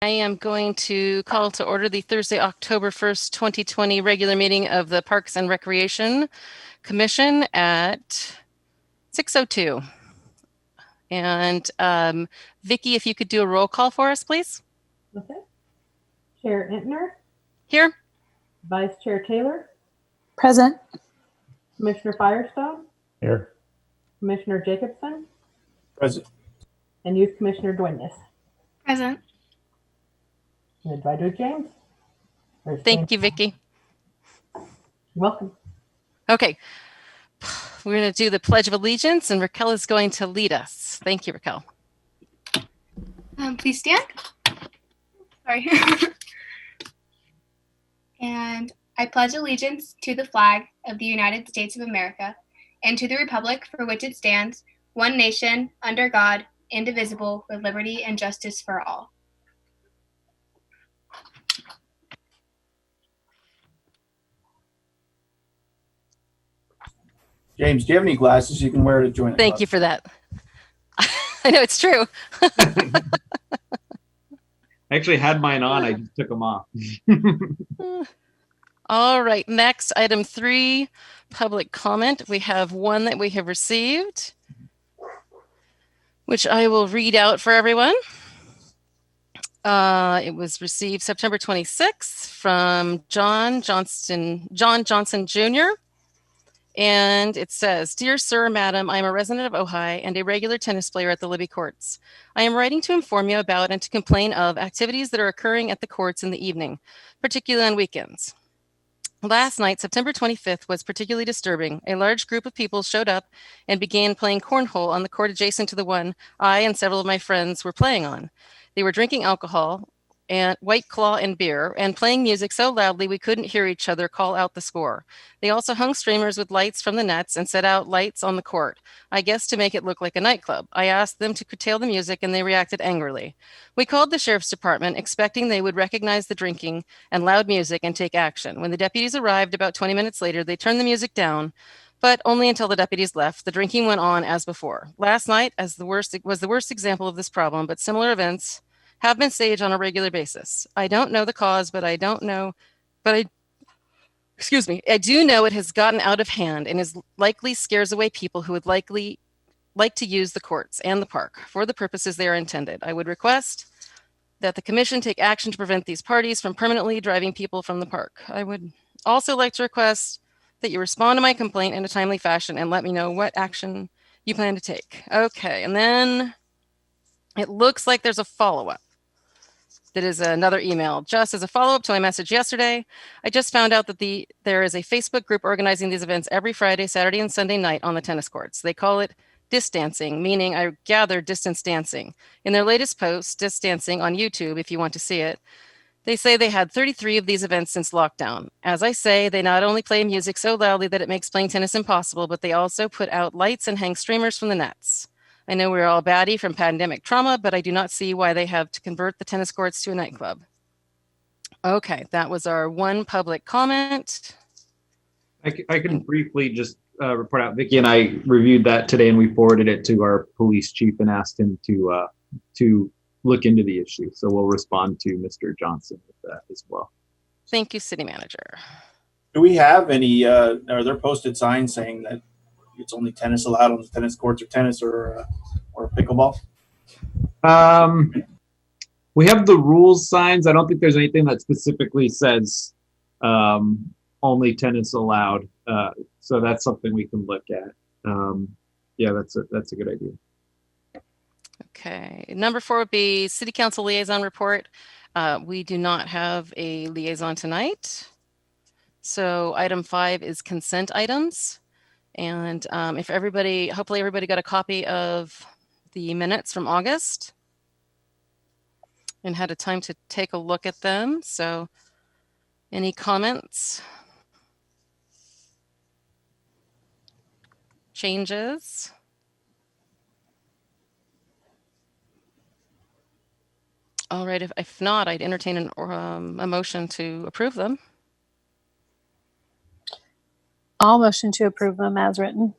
I am going to call to order the Thursday, October 1st, 2020 regular meeting of the Parks and Recreation Commission at 6:02. And Vicki, if you could do a roll call for us, please. Okay. Chair Entner. Here. Vice Chair Taylor. Present. Commissioner Firestone. Here. Commissioner Jacobson. Present. And Youth Commissioner Duenas. Present. And Advisor James. Thank you, Vicki. You're welcome. Okay. We're going to do the Pledge of Allegiance, and Raquel is going to lead us. Thank you, Raquel. Please stand. Sorry. And I pledge allegiance to the flag of the United States of America and to the republic for which it stands, one nation, under God, indivisible, with liberty and justice for all. James, do you have any glasses you can wear to join the Thank club? you for that. I know it's true. I actually had mine on. I just took them off. All right. Next, item 3, public comment. We have one that we have received, which I will read out for everyone. It was received September 26th from John Johnson Jr. And it says, "Dear Sir, Madam, I am a resident of Ojai and a regular tennis player at the Libby Courts. I am writing to inform you about and to complain of activities that are occurring at the courts in the evening, particularly on weekends. Last night, September 25th, was particularly disturbing. A large group of people showed up and began playing cornhole on the court adjacent to the one I and several of my friends were playing on. They were drinking alcohol and White Claw and beer, and playing music so loudly we couldn't hear each other call out the score. They also hung streamers with lights from the nets and set out lights on the court, I guess to make it look like a nightclub. I asked them to curtail the music and they reacted angrily. We called the sheriff's department, expecting they would recognize the drinking and loud music and take action. When the deputies arrived about 20 minutes later, they turned the music down, but only until the deputies left. The drinking went on as before. Last night was the worst example of this problem, but similar events have been staged on a regular basis. I don't know the cause, but I do know it has gotten out of hand and is likely scares away people who would likely like to use the courts and the park for the purposes they are intended. I would request that the commission take action to prevent these parties from permanently driving people from the park. I would also like to request that you respond to my complaint in a timely fashion and let me know what action you plan to take." Okay, and then it looks like there's a follow-up. That is another email. Just as a follow-up to my message yesterday, I just found out that there is a Facebook group organizing these events every Friday, Saturday, and Sunday night on the tennis courts. They call it distancing, meaning I gather distance dancing. In their latest post, Distancing on YouTube, if you want to see it, they say they had 33 of these events since lockdown. As I say, they not only play music so loudly that it makes playing tennis impossible, but they also put out lights and hang streamers from the nets. I know we're all batty from pandemic trauma, but I do not see why they have to convert the tennis courts to a nightclub. Okay, that was our one public comment. I can briefly just report out. Vicki and I reviewed that today, and we forwarded it to our police chief and asked him to look into the issue. So we'll respond to Mr. Johnson with that as well. Thank you, City Manager. Do we have any, are there posted signs saying that it's only tennis allowed on the tennis courts, or tennis or pickleball? We have the rules signs. I don't think there's anything that specifically says only tennis allowed. So that's something we can look at. Yeah, that's a good idea. Okay, number 4 would be City Council Liaison Report. We do not have a liaison tonight. So item 5 is consent items. And hopefully everybody got a copy of the minutes from August and had a time to take a look at them. So any comments? Changes? All right, if not, I'd entertain a motion to approve them. I'll motion to approve them as written.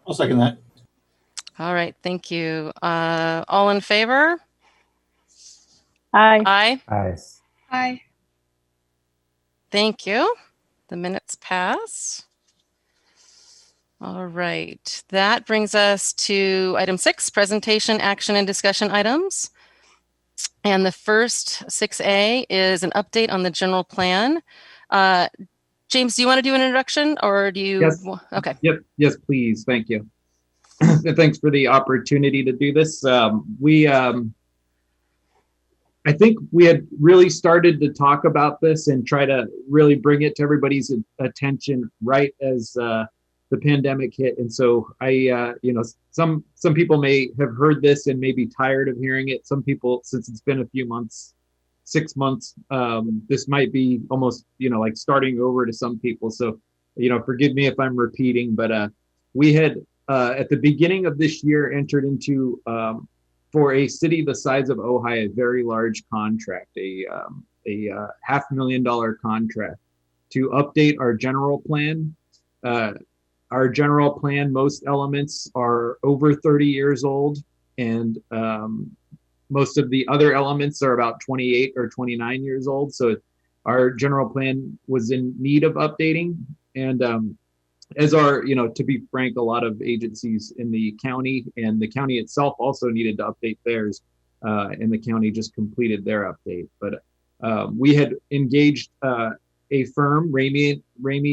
I'll second that. All right, thank you. All in favor? Aye. Aye. Aye. Aye. Thank you. The minutes pass. All right, that brings us to item 6, presentation, action, and discussion items. And the first 6A is an update on the general plan. James, do you want to do an introduction or do you? Yes. Okay. Yep. Yes, please. Thank you. Thanks for the opportunity to do this. I think we had really started to talk about this and try to really bring it to everybody's attention right as the pandemic hit. And so some people may have heard this and may be tired of hearing it. Some people, since it's been a few months, 6 months, this might be almost, like starting over to some people. So, forgive me if I'm repeating, but we had at the beginning of this year entered into for a city the size of Ojai, a very large contract, a $500,000 contract to update our general plan. Our general plan, most elements are over 30 years old, and most of the other elements are about 28 or 29 years old. So our general plan was in need of updating. And as to be frank, a lot of agencies in the county and the county itself also needed to update theirs, and the county just completed their update. But we had engaged a firm, Ramey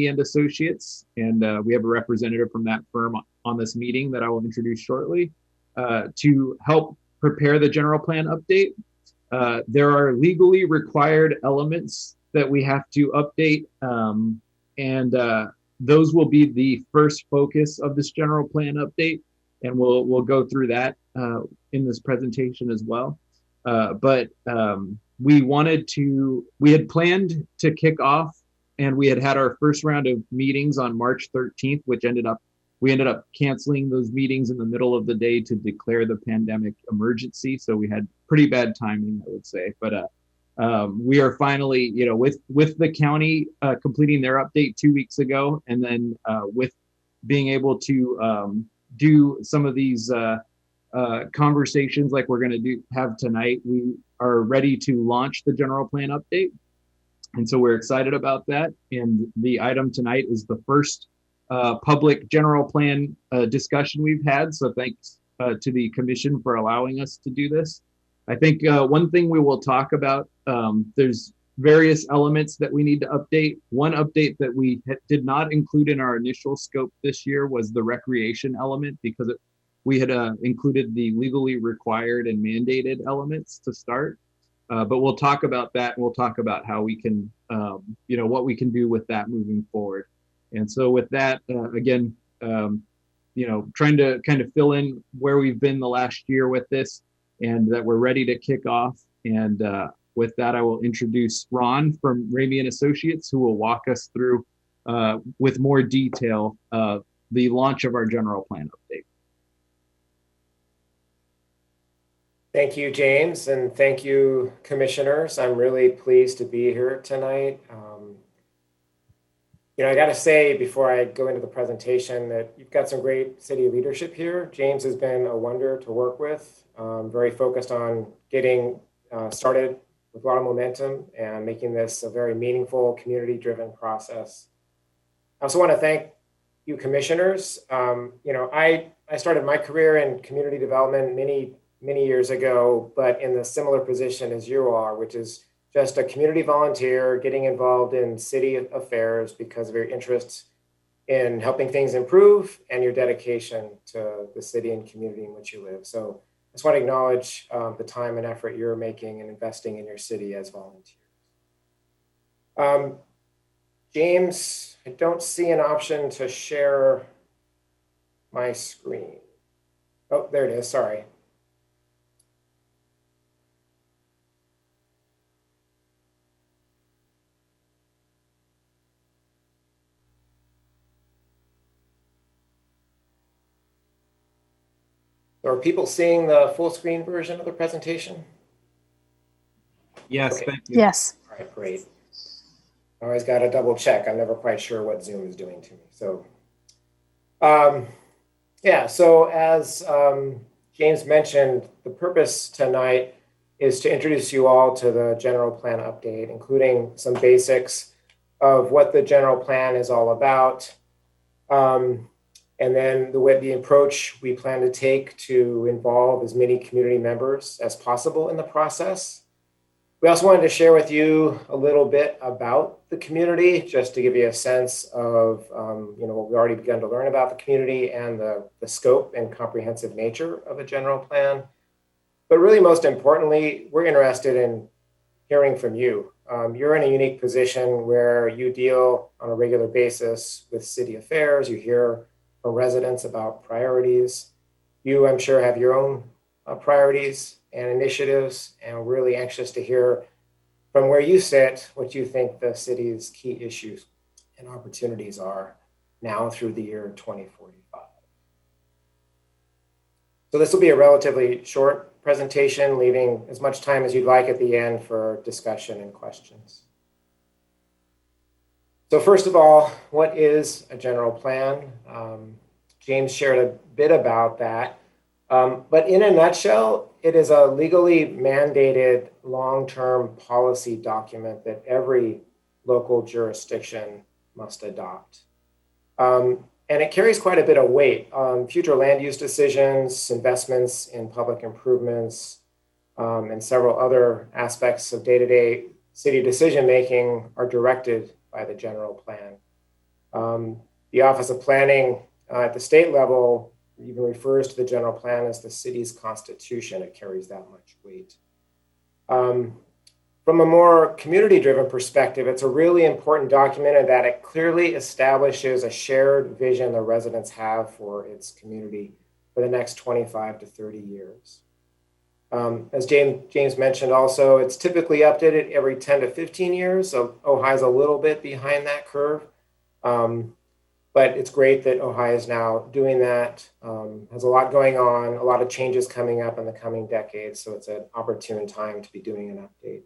and Associates, and we have a representative from that firm on this meeting that I will introduce shortly to help prepare the general plan update. There are legally required elements that we have to update, and those will be the first focus of this general plan update, and we'll go through that in this presentation as well. But we had planned to kick off, and we had our first round of meetings on March 13th, which we ended up canceling those meetings in the middle of the day to declare the pandemic emergency. So we had pretty bad timing, I would say. But we are finally, with the county completing their update 2 weeks ago, and then with being able to do some of these conversations like we're going to have tonight, we are ready to launch the general plan update. And so we're excited about that. And the item tonight is the first public general plan discussion we've had. So thanks to the commission for allowing us to do this. I think one thing we will talk about, there's various elements that we need to update. One update that we did not include in our initial scope this year was the recreation element, because we had included the legally required and mandated elements to start. But we'll talk about that, and we'll talk about how we can, what we can do with that moving forward. And so with that, again, trying to kind of fill in where we've been the last year with this, and that we're ready to kick off. And with that, I will introduce Ron from Ramey and Associates, who will walk us through with more detail the launch of our general plan update. Thank you, James, and thank you, commissioners. I'm really pleased to be here tonight. I got to say before I go into the presentation that you've got some great city leadership here. James has been a wonder to work with, very focused on getting started with a lot of momentum and making this a very meaningful, community-driven process. I also want to thank you, commissioners. I started my career in community development many years ago, but in the similar position as you are, which is just a community volunteer getting involved in city affairs because of your interests in helping things improve and your dedication to the city and community in which you live. So I just want to acknowledge the time and effort you're making and investing in your city as volunteers. James, I don't see an option to share my screen. Oh, there it is, sorry. Are people seeing the full screen version of the presentation? Yes, Okay. thank you. Yes. All right, great. I always got to double check. I'm never quite sure what Zoom is doing to me. So Yeah, so as James mentioned, the purpose tonight is to introduce you all to the general plan update, including some basics of what the general plan is all about. And then the approach we plan to take to involve as many community members as possible in the process. We also wanted to share with you a little bit about the community, just to give you a sense of what we already begun to learn about the community and the scope and comprehensive nature of a general plan. But really, most importantly, we're interested in hearing from you. You're in a unique position where you deal on a regular basis with city affairs. You hear from residents about priorities. You, I'm sure, have your own priorities and initiatives, and we're really anxious to hear from where you sit what you think the city's key issues and opportunities are now through the year 2045. So this will be a relatively short presentation, leaving as much time as you'd like at the end for discussion and questions. So first of all, what is a general plan? James shared a bit about that. But in a nutshell, it is a legally mandated long-term policy document that every local jurisdiction must adopt. And it carries quite a bit of weight. Future land use decisions, investments in public improvements, and several other aspects of day-to-day city decision-making are directed by the general plan. The Office of Planning at the state level even refers to the general plan as the city's constitution. It carries that much weight. From a more community-driven perspective, it's a really important document in that it clearly establishes a shared vision the residents have for its community for the next 25 to 30 years. As James mentioned also, it's typically updated every 10 to 15 years, so Ojai is a little bit behind that curve. But it's great that Ojai is now doing that. Has a lot going on, a lot of changes coming up in the coming decades, so it's an opportune time to be doing an update.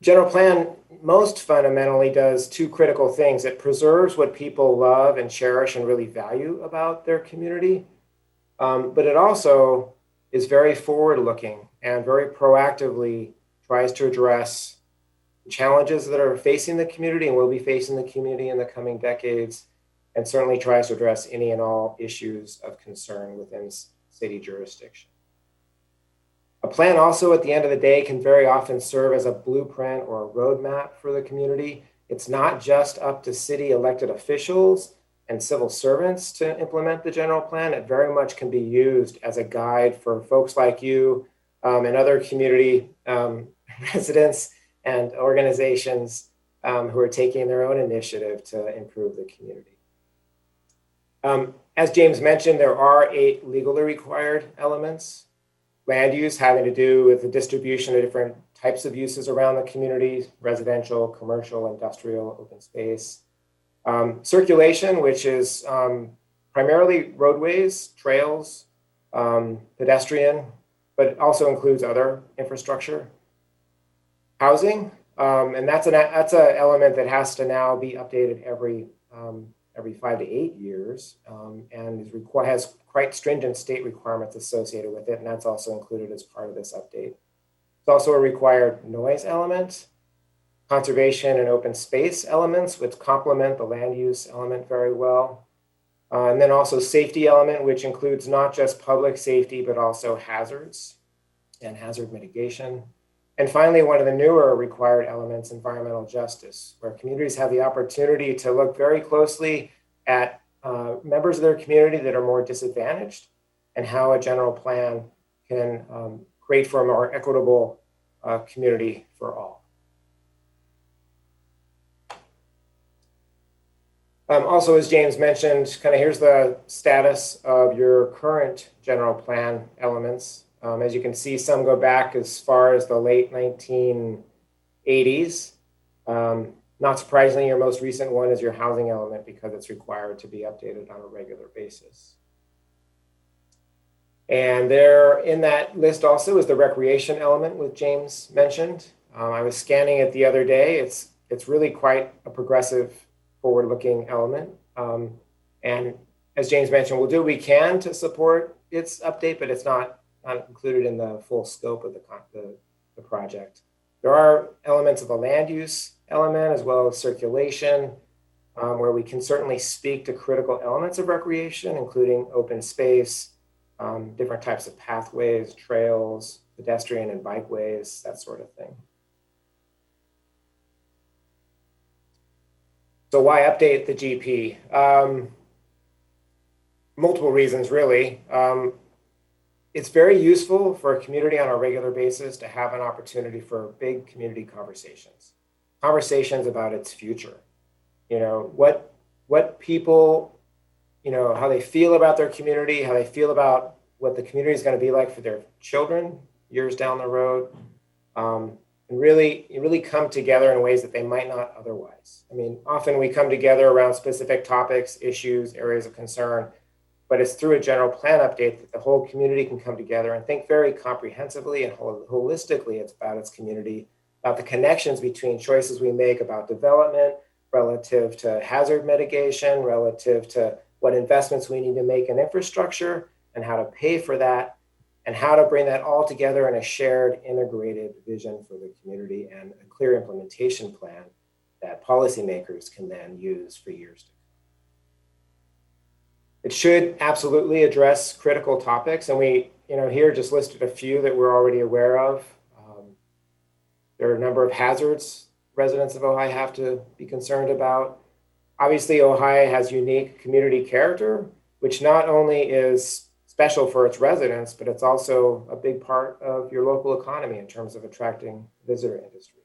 General plan most fundamentally does two critical things. It preserves what people love and cherish and really value about their community, but it also is very forward-looking and very proactively tries to address challenges that are facing the community and will be facing the community in the coming decades, and certainly tries to address any and all issues of concern within city jurisdiction. A plan also at the end of the day can very often serve as a blueprint or a roadmap for the community. It's not just up to city elected officials and civil servants to implement the general plan. It very much can be used as a guide for folks like you and other community residents and organizations who are taking their own initiative to improve the community. As James mentioned, there are 8 legally required elements. Land use having to do with the distribution of different types of uses around the community, residential, commercial, industrial, open space. Circulation, which is primarily roadways, trails, pedestrian, but also includes other infrastructure. Housing, and that's an element that has to now be updated every 5 to 8 years, and has quite stringent state requirements associated with it, and that's also included as part of this update. It's also a required noise element, conservation and open space elements, which complement the land use element very well, and then also safety element, which includes not just public safety, but also hazards and hazard mitigation. And finally, one of the newer required elements, environmental justice, where communities have the opportunity to look very closely at members of their community that are more disadvantaged and how a general plan can create for a more equitable community for all. Also, as James mentioned, kind of here's the status of your current general plan elements. As you can see, some go back as far as the late 1980s. Not surprisingly, your most recent one is your housing element because it's required to be updated on a regular basis. And there in that list also is the recreation element, which James mentioned. I was scanning it the other day. It's really quite a progressive, forward-looking element. And as James mentioned, we'll do what we can to support its update, but it's not included in the full scope of the project. There are elements of the land use element as well as circulation, where we can certainly speak to critical elements of recreation, including open space, different types of pathways, trails, pedestrian and bikeways, that sort of thing. So why update the GP? Multiple reasons, really. It's very useful for a community on a regular basis to have an opportunity for big community conversations about its future. You know, what people, you know, how they feel about their community, how they feel about what the community is going to be like for their children years down the road, and really come together in ways that they might not otherwise. I mean, often we come together around specific topics, issues, areas of concern, but it's through a general plan update that the whole community can come together and think very comprehensively and holistically about its community, about the connections between choices we make about development relative to hazard mitigation, relative to what investments we need to make in infrastructure and how to pay for that, and how to bring that all together in a shared integrated vision for the community and a clear implementation plan that policymakers can then use for years to come. It should absolutely address critical topics, and we, here just listed a few that we're already aware of. There are a number of hazards residents of Ojai have to be concerned about. Obviously, Ojai has unique community character, which not only is special for its residents, but it's also a big part of your local economy in terms of attracting visitor industry.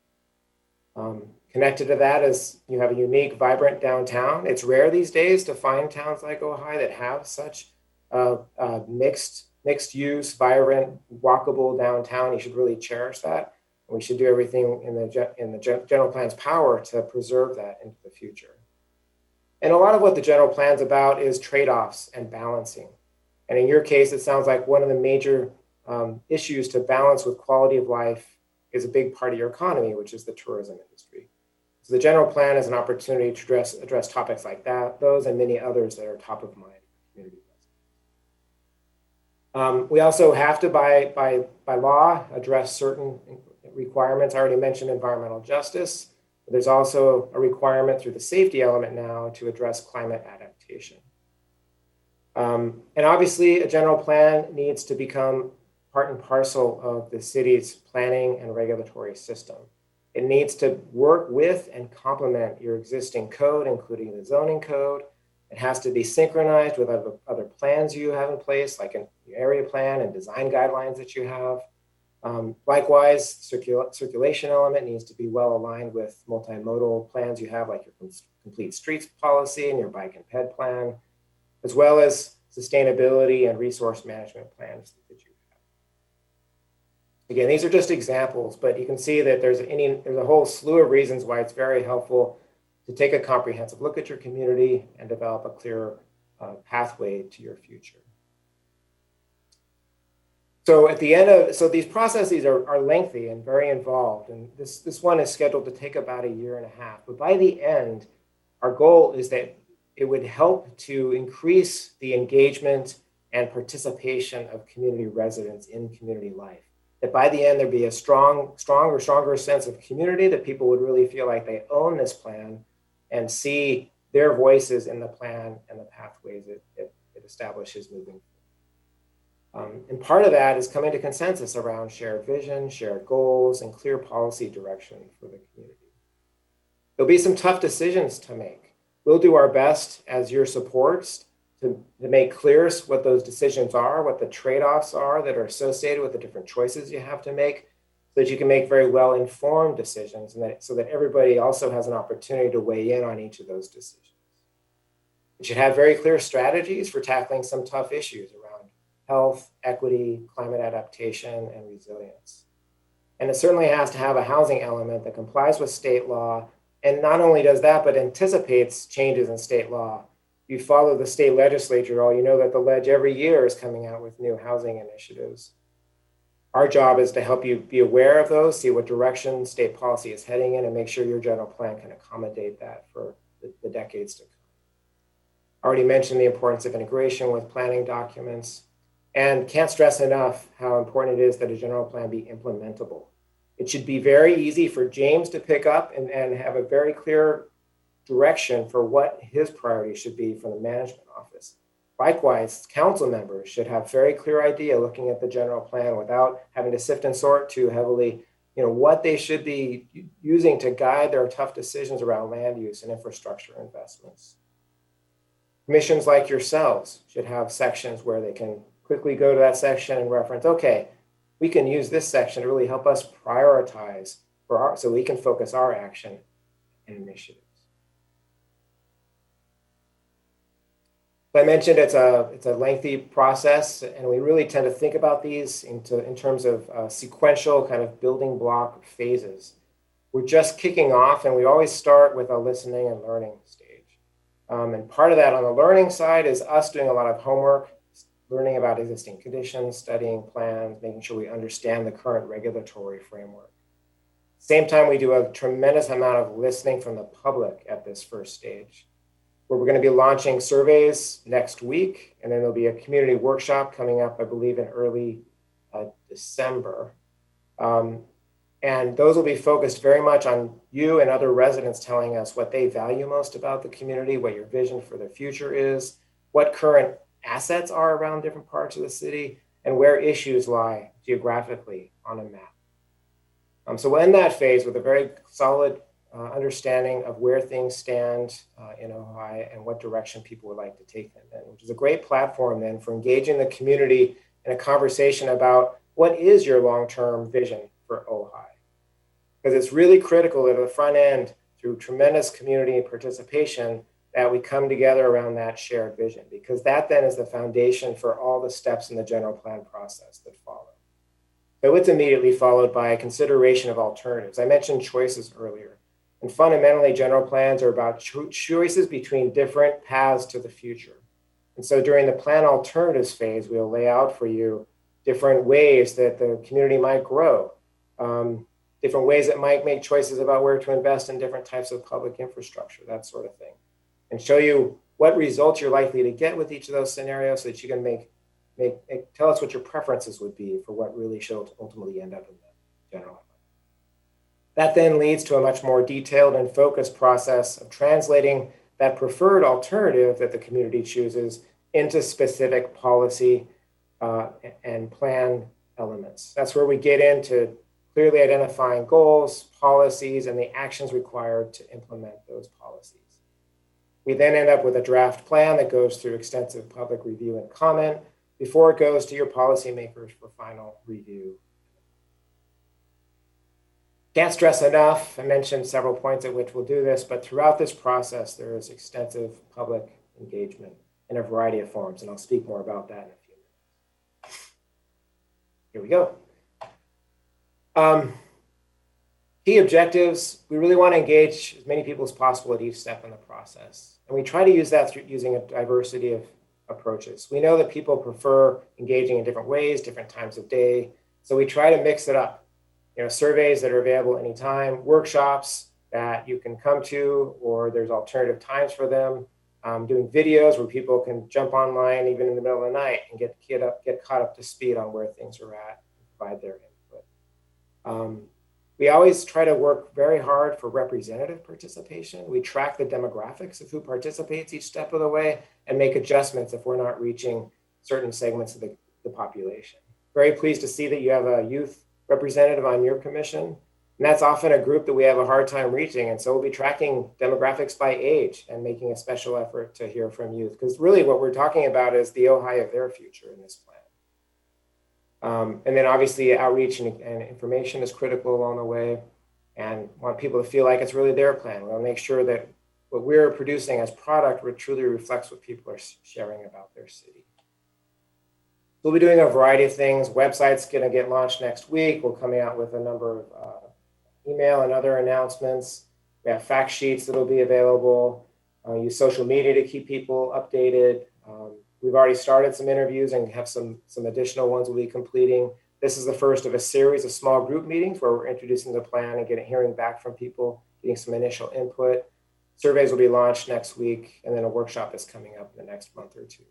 Connected to that is you have a unique, vibrant downtown. It's rare these days to find towns like Ojai that have such mixed use, vibrant, walkable downtown. You should really cherish that. And we should do everything in the general plan's power to preserve that into the future. And a lot of what the general plan's about is trade-offs and balancing. And in your case, it sounds like one of the major issues to balance with quality of life is a big part of your economy, which is the tourism industry. So the general plan is an opportunity to address topics like that, those and many others that are top of mind for community residents. We also have to, by law, address certain requirements. I already mentioned environmental justice. But there's also a requirement through the safety element now to address climate adaptation. And obviously, a general plan needs to become part and parcel of the city's planning and regulatory system. It needs to work with and complement your existing code, including the zoning code. It has to be synchronized with other plans you have in place, like an area plan and design guidelines that you have. Likewise, circulation element needs to be well aligned with multimodal plans you have, like your complete streets policy and your bike and ped plan, as well as sustainability and resource management plans that you have. Again, these are just examples, but you can see that there's a whole slew of reasons why it's very helpful to take a comprehensive look at your community and develop a clear pathway to your future. So at the end so these processes are lengthy and very involved, and this one is scheduled to take about 1.5 years. But by the end, our goal is that it would help to increase the engagement and participation of community residents in community life. That by the end, there'd be a stronger sense of community, that people would really feel like they own this plan and see their voices in the plan and the pathways it establishes moving forward. And part of that is coming to consensus around shared vision, shared goals, and clear policy direction for the community. There'll be some tough decisions to make. We'll do our best as your supports to make clear what those decisions are, what the trade-offs are that are associated with the different choices you have to make, so that you can make very well-informed decisions, and so that everybody also has an opportunity to weigh in on each of those decisions. It should have very clear strategies for tackling some tough issues around health, equity, climate adaptation, and resilience. And it certainly has to have a housing element that complies with state law, and not only does that, but anticipates changes in state law. If you follow the state legislature, you know that the Ledge every year is coming out with new housing initiatives. Our job is to help you be aware of those, see what direction state policy is heading in, and make sure your general plan can accommodate that for the decades to come. I already mentioned the importance of integration with planning documents, and can't stress enough how important it is that a general plan be implementable. It should be very easy for James to pick up and have a very clear direction for what his priorities should be from the management office. Likewise, council members should have very clear idea looking at the general plan without having to sift and sort too heavily, what they should be using to guide their tough decisions around land use and infrastructure investments. Commissions like yourselves should have sections where they can quickly go to that section and reference, okay, we can use this section to really help us prioritize so we can focus our action and initiatives. I mentioned it's a lengthy process, and we really tend to think about these in terms of sequential kind of building block phases. We're just kicking off, and we always start with a listening and learning stage. And part of that on the learning side is us doing a lot of homework, learning about existing conditions, studying plans, making sure we understand the current regulatory framework. Same time, we do a tremendous amount of listening from the public at this first stage, where we're going to be launching surveys next week, and then there'll be a community workshop coming up, I believe, in early December. And those will be focused very much on you and other residents telling us what they value most about the community, what your vision for the future is, what current assets are around different parts of the city, and where issues lie geographically on a map. So we'll end that phase with a very solid understanding of where things stand in Ojai and what direction people would like to take them in, which is a great platform then for engaging the community in a conversation about what is your long-term vision for Ojai. Because it's really critical at the front end, through tremendous community participation, that we come together around that shared vision, because that then is the foundation for all the steps in the general plan process that follow. So it's immediately followed by a consideration of alternatives. I mentioned choices earlier. And fundamentally, general plans are about choices between different paths to the future. And so during the plan alternatives phase, we'll lay out for you different ways that the community might grow, different ways it might make choices about where to invest in different types of public infrastructure, that sort of thing, and show you what results you're likely to get with each of those scenarios so that you can tell us what your preferences would be for what really should ultimately end up in the general plan. That then leads to a much more detailed and focused process of translating that preferred alternative that the community chooses into specific policy and plan elements. That's where we get into clearly identifying goals, policies, and the actions required to implement those policies. We then end up with a draft plan that goes through extensive public review and comment before it goes to your policymakers for final review. Can't stress enough, I mentioned several points at which we'll do this, but throughout this process, there is extensive public engagement in a variety of forms, and I'll speak more about that in a few minutes. Here we go. Key objectives, we really want to engage as many people as possible at each step in the process. And we try to use that through using a diversity of approaches. We know that people prefer engaging in different ways, different times of day. So we try to mix it up. Surveys that are available anytime, workshops that you can come to, or there's alternative times for them, doing videos where people can jump online even in the middle of the night and get caught up to speed on where things are at and provide their input. We always try to work very hard for representative participation. We track the demographics of who participates each step of the way and make adjustments if we're not reaching certain segments of the population. Very pleased to see that you have a youth representative on your commission. And that's often a group that we have a hard time reaching. And so we'll be tracking demographics by age and making a special effort to hear from youth. Because really what we're talking about is the Ojai of their future in this plan. And then obviously outreach and information is critical along the way, and want people to feel like it's really their plan. We'll make sure that what we're producing as product truly reflects what people are sharing about their city. We'll be doing a variety of things. Website's going to get launched next week. We're coming out with a number of email and other announcements. We have fact sheets that'll be available. Use social media to keep people updated. We've already started some interviews and have some additional ones we'll be completing. This is the first of a series of small group meetings where we're introducing the plan and hearing back from people, getting some initial input. Surveys will be launched next week, and then a workshop is coming up in the next month or two.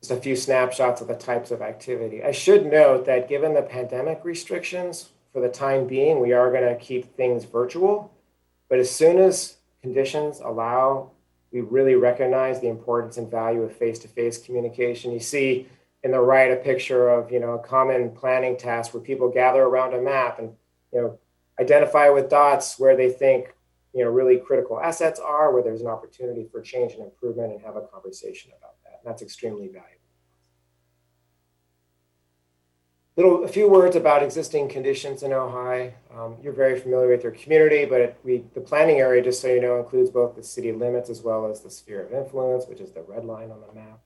Just a few snapshots of the types of activity. I should note that given the pandemic restrictions, for the time being, we are going to keep things virtual. But as soon as conditions allow, we really recognize the importance and value of face-to-face communication. You see in the right a picture of a common planning task where people gather around a map and identify with dots where they think really critical assets are, where there's an opportunity for change and improvement, and have a conversation about that. And that's extremely valuable. A few words about existing conditions in Ojai. You're very familiar with your community, but the planning area, just so you know, includes both the city limits as well as the sphere of influence, which is the red line on the map.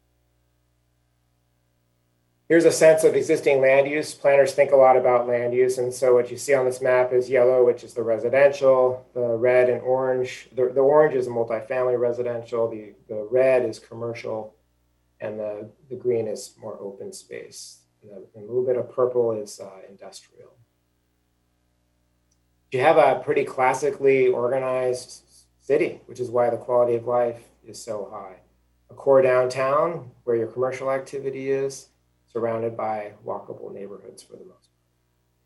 Here's a sense of existing land use. Planners think a lot about land use, and so what you see on this map is yellow, which is the residential, the red and orange. The orange is a multifamily residential, the red is commercial, and the green is more open space. And a little bit of purple is industrial. You have a pretty classically organized city, which is why the quality of life is so high. A core downtown where your commercial activity is, surrounded by walkable neighborhoods for the most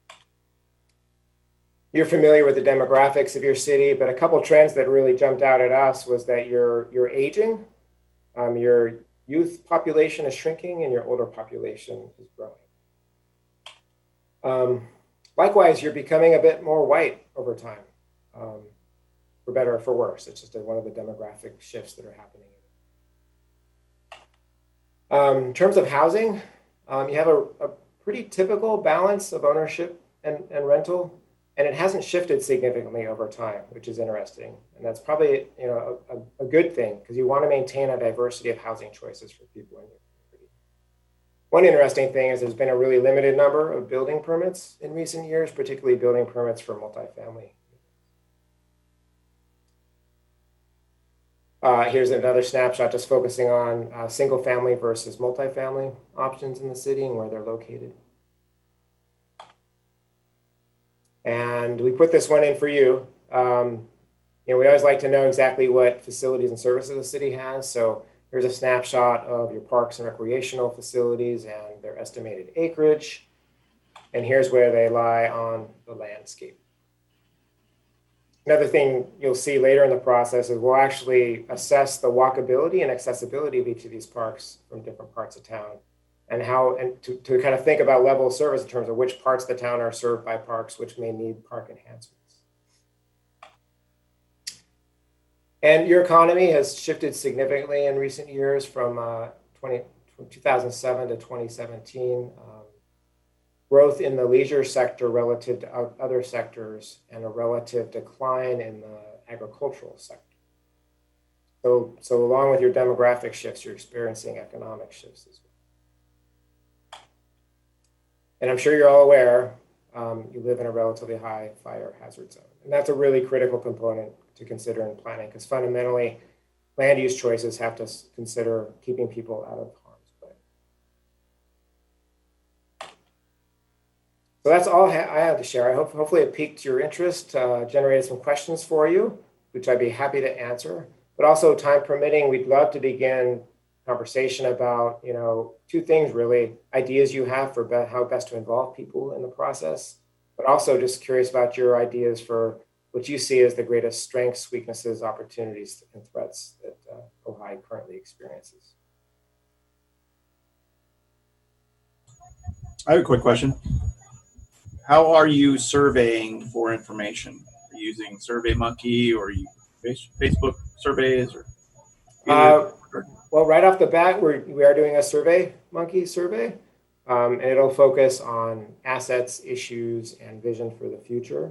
part. You're familiar with the demographics of your city, but a couple trends that really jumped out at us was that you're aging, your youth population is shrinking, and your older population is growing. Likewise, you're becoming a bit more white over time, for better or for worse. It's just one of the demographic shifts that are happening. In terms of housing, you have a pretty typical balance of ownership and rental, and it hasn't shifted significantly over time, which is interesting. And that's probably a good thing, because you want to maintain a diversity of housing choices for people in your community. One interesting thing is there's been a really limited number of building permits in recent years, particularly building permits for multifamily. Here's another snapshot just focusing on single family versus multifamily options in the city and where they're located. And we put this one in for you. We always like to know exactly what facilities and services the city has. So here's a snapshot of your parks and recreational facilities and their estimated acreage. And here's where they lie on the landscape. Another thing you'll see later in the process is we'll actually assess the walkability and accessibility of each of these parks from different parts of town, and to kind of think about level of service in terms of which parts of the town are served by parks, which may need park enhancements. And your economy has shifted significantly in recent years from 2007 to 2017. Growth in the leisure sector relative to other sectors, and a relative decline in the agricultural sector. So along with your demographic shifts, you're experiencing economic shifts as well. And I'm sure you're all aware, you live in a relatively high fire hazard zone. And that's a really critical component to consider in planning, because fundamentally, land use choices have to consider keeping people out of harm's way. So that's all I have to share. Hopefully it piqued your interest, generated some questions for you, which I'd be happy to answer. But also, time permitting, we'd love to begin conversation about, two things really: ideas you have for how best to involve people in the process, but also just curious about your ideas for what you see as the greatest strengths, weaknesses, opportunities, and threats that Ojai currently experiences. I have a quick question. How are you surveying for information? Are you using SurveyMonkey, or are you Facebook surveys? Or well, right off the bat, we are doing a SurveyMonkey survey, and it'll focus on assets, issues, and vision for the future.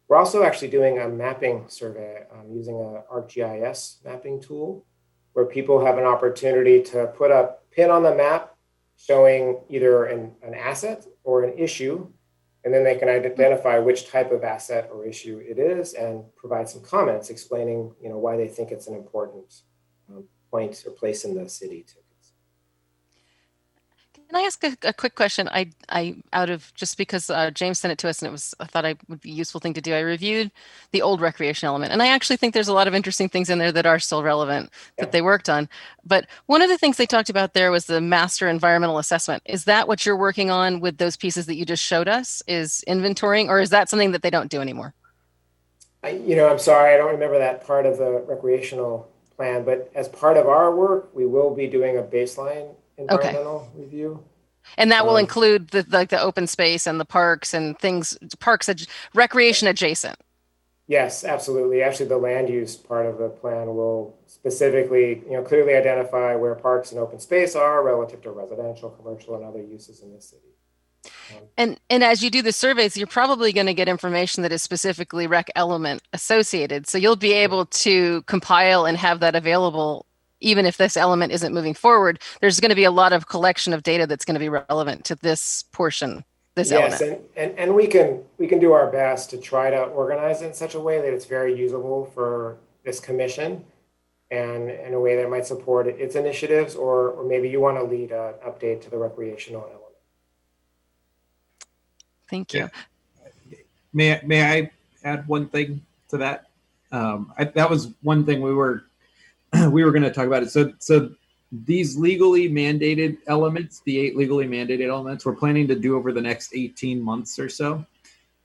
We're also actually doing a mapping survey using an ArcGIS mapping tool, where people have an opportunity to put a pin on the map showing either an asset or an issue, and then they can identify which type of asset or issue it is and provide some comments explaining why they think it's an important point or place in the city to Can I ask a quick question? I out of just because James sent it to us and I thought it would be a useful thing to do. I reviewed the old recreation element, and I actually think there's a lot of interesting things in there that are still relevant that they worked on. But one of the things they talked about there was the master environmental assessment. Is that what you're working on with those pieces that you just showed us? Is inventorying, or is that something that they don't do anymore? I'm sorry, I don't remember that part of the recreational plan, but as part of our work, we will be doing a baseline environmental review. And that will include the open space and the parks and things, recreation adjacent. Yes, absolutely. Actually, the land use part of the plan will specifically, clearly identify where parks and open space are relative to residential, commercial, and other uses in the city. And as you do the surveys, you're probably going to get information that is specifically rec element associated. So you'll be able to compile and have that available. Even if this element isn't moving forward, there's going to be a lot of collection of data that's going to be relevant to this portion, this element. Yes, and we can do our best to try to organize it in such a way that it's very usable for this commission and in a way that might support its initiatives, or maybe you want to lead an update to the recreational element. Thank you. Yeah. May I add one thing to that? That was one thing we were going to talk about it. So these legally mandated elements, the 8 legally mandated elements, we're planning to do over the next 18 months or so.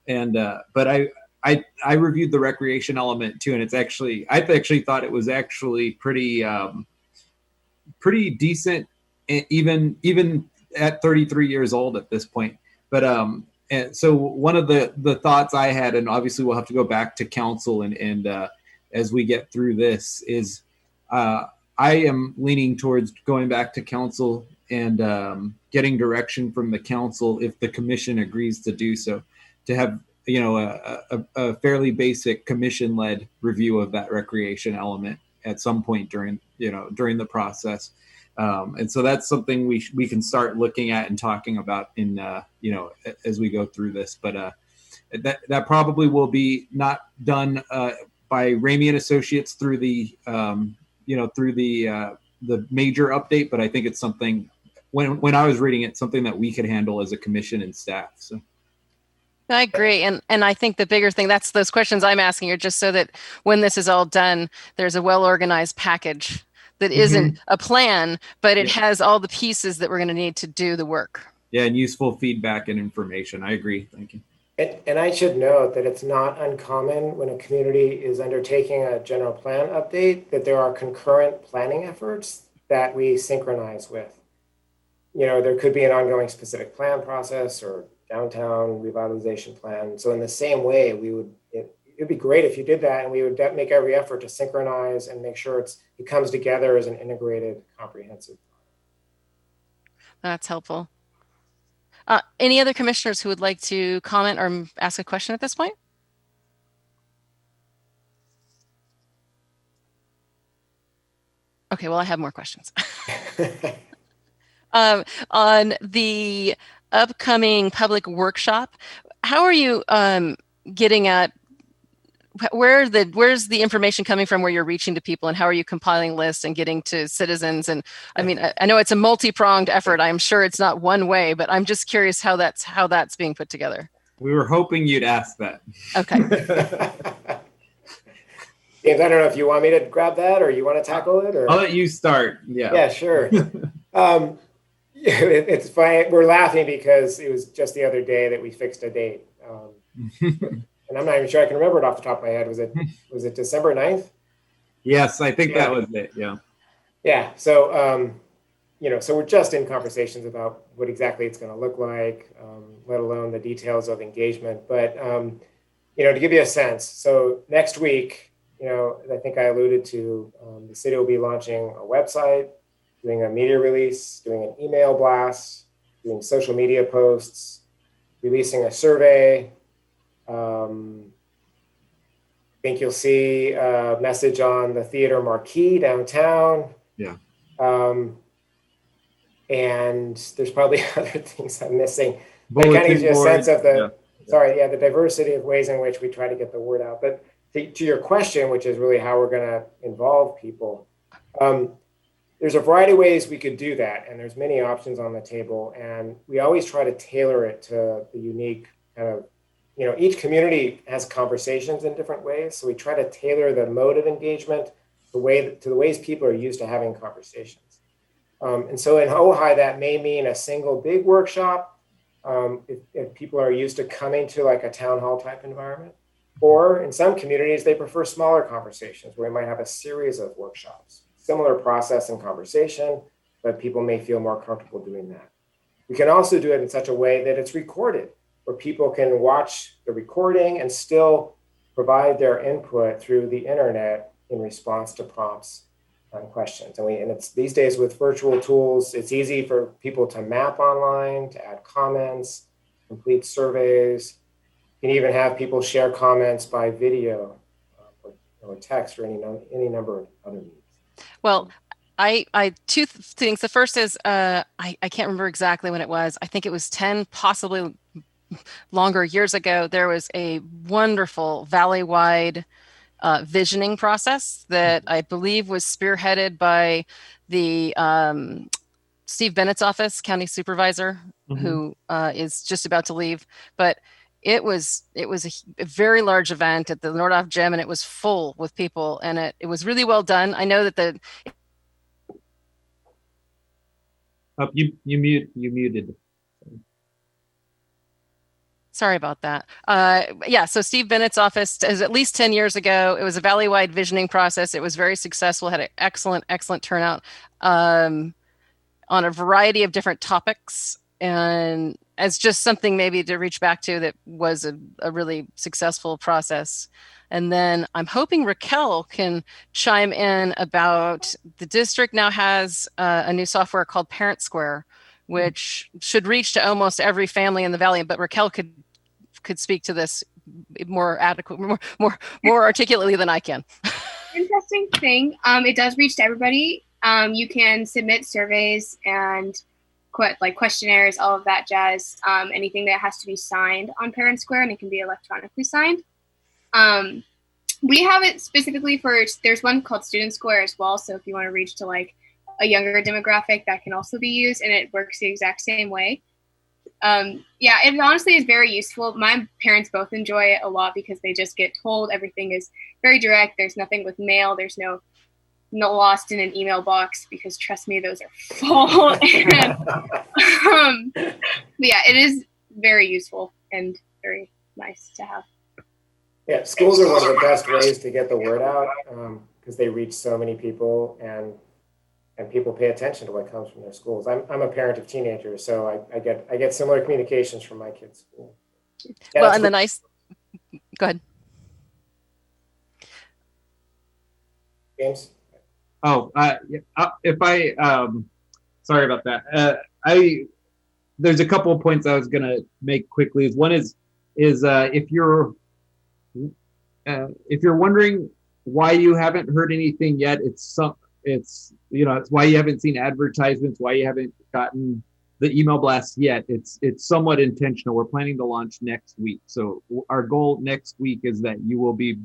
And but I reviewed the recreation element too, and I actually thought it was actually pretty decent, even at 33 years old at this point. But and so one of the thoughts I had, and obviously we'll have to go back to council and as we get through this, is I am leaning towards going back to council and getting direction from the council, if the commission agrees to do so, to have a fairly basic commission-led review of that recreation element at some point during the process. And so that's something we can start looking at and talking about in as we go through this. But that probably will be not done by Ramey and Associates through the major update. But I think it's something, when I was reading it, something that we could handle as a commission and staff. So. I agree. And I think the bigger thing, that's those questions I'm asking are just so that when this is all done, there's a well-organized package that isn't a plan, but it has all the pieces that we're going to need to do the work. Yeah, and useful feedback and information. I agree. Thank you. And I should note that it's not uncommon when a community is undertaking a general plan update that there are concurrent planning efforts that we synchronize with. There could be an ongoing specific plan process or downtown revitalization plan. So in the same way, it'd be great if you did that, and we would make every effort to synchronize and make sure it comes together as an integrated, comprehensive. That's helpful. Any other commissioners who would like to comment or ask a question at this point? Okay, well, I have more questions. On the upcoming public workshop, how are you getting at where's the information coming from, where you're reaching to people, and how are you compiling lists and getting to citizens? And I mean, I know it's a multi-pronged effort. I'm sure it's not one way, but I'm just curious how that's being put together. We were hoping you'd ask that. Okay. James, I don't know if you want me to grab that or you want to tackle it, or I'll let you start. Yeah, sure. It's funny. We're laughing because it was just the other day that we fixed a date. And I'm not even sure I can remember it off the top of my head. Was it December 9th? Yes, I think that was it. Yeah. Yeah. So, so we're just in conversations about what exactly it's going to look like, let alone the details of engagement. But, to give you a sense, so next week, I think I alluded to, the city will be launching a website, doing a media release, doing an email blast, doing social media posts, releasing a survey. I think you'll see a message on the theater marquee downtown. Yeah. And there's probably other things I'm missing. Bulletin it kind of gives you a sense of the diversity of ways in which we try to get the word out. But to your question, which is really how we're going to involve people, there's a variety of ways we could do that, and there's many options on the table, and we always try to tailor it to the unique kind of, each community has conversations in different ways, so we try to tailor the mode of engagement to the ways people are used to having conversations. And so in Ojai, that may mean a single big workshop if people are used to coming to like a town hall type environment. Or in some communities, they prefer smaller conversations where we might have a series of workshops. Similar process and conversation, but people may feel more comfortable doing that. We can also do it in such a way that it's recorded, where people can watch the recording and still provide their input through the internet in response to prompts and questions. And it's these days with virtual tools, it's easy for people to map online, to add comments, complete surveys. You can even have people share comments by video or text or any number of other means. Well, I two things. The first is I can't remember exactly when it was. I think it was 10, possibly longer years ago. There was a wonderful valley-wide visioning process that I believe was spearheaded by the Steve Bennett's office, county supervisor, who is just about to leave. But it was a very large event at the Nordhoff Gym, and it was full with people, and it was really well done. I know that you muted. Sorry about that. Yeah, so Steve Bennett's office is at least 10 years ago. It was a valley-wide visioning process. It was very successful, had an excellent turnout on a variety of different topics. And as just something maybe to reach back to that was a really successful process. And then I'm hoping Raquel can chime in about the district now has a new software called Parent Square, which should reach to almost every family in the Valley. But Raquel could speak to this more articulately than I can. Interesting thing. It does reach to everybody. You can submit surveys and questionnaires, all of that jazz. Anything that has to be signed on Parent Square, and it can be electronically signed. We have it specifically there's one called Student Square as well. So if you want to reach to like a younger demographic, that can also be used, and it works the exact same way. Yeah, it honestly is very useful. My parents both enjoy it a lot because they just get told everything is very direct. There's nothing with mail. There's no lost in an email box, because trust me, those are full. And, yeah, it is very useful and very nice to have. Yeah, schools are one of the best ways to get the word out because they reach so many people, and people pay attention to what comes from their schools. I'm a parent of teenagers, so I get similar communications from my kids' school. Yeah, well, and the nice. Go ahead, James. Oh, if I sorry about that. There's a couple of points I was gonna make quickly. One is if you're wondering why you haven't heard anything yet, it's why you haven't seen advertisements, why you haven't gotten the email blasts yet. It's somewhat intentional. We're planning to launch next week. So our goal next week is that you will be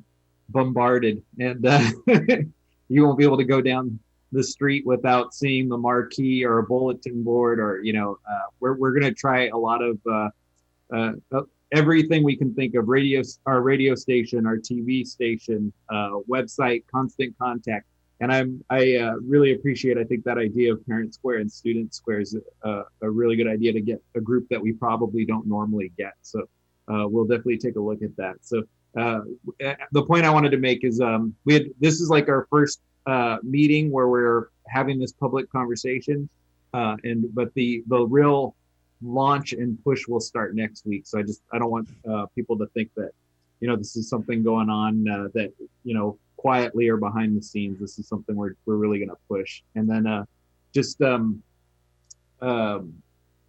bombarded, and you won't be able to go down the street without seeing the marquee or a bulletin board, or we're going to try a lot of everything we can think of: our radio station, our TV station, website, constant contact. And I really appreciate, I think that idea of Parent Square and Student Square is a really good idea to get a group that we probably don't normally get. So we'll definitely take a look at that. So the point I wanted to make is this is like our first meeting where we're having this public conversation, but the real launch and push will start next week. So I don't want people to think that this is something going on that quietly or behind the scenes. This is something we're really going to push. And then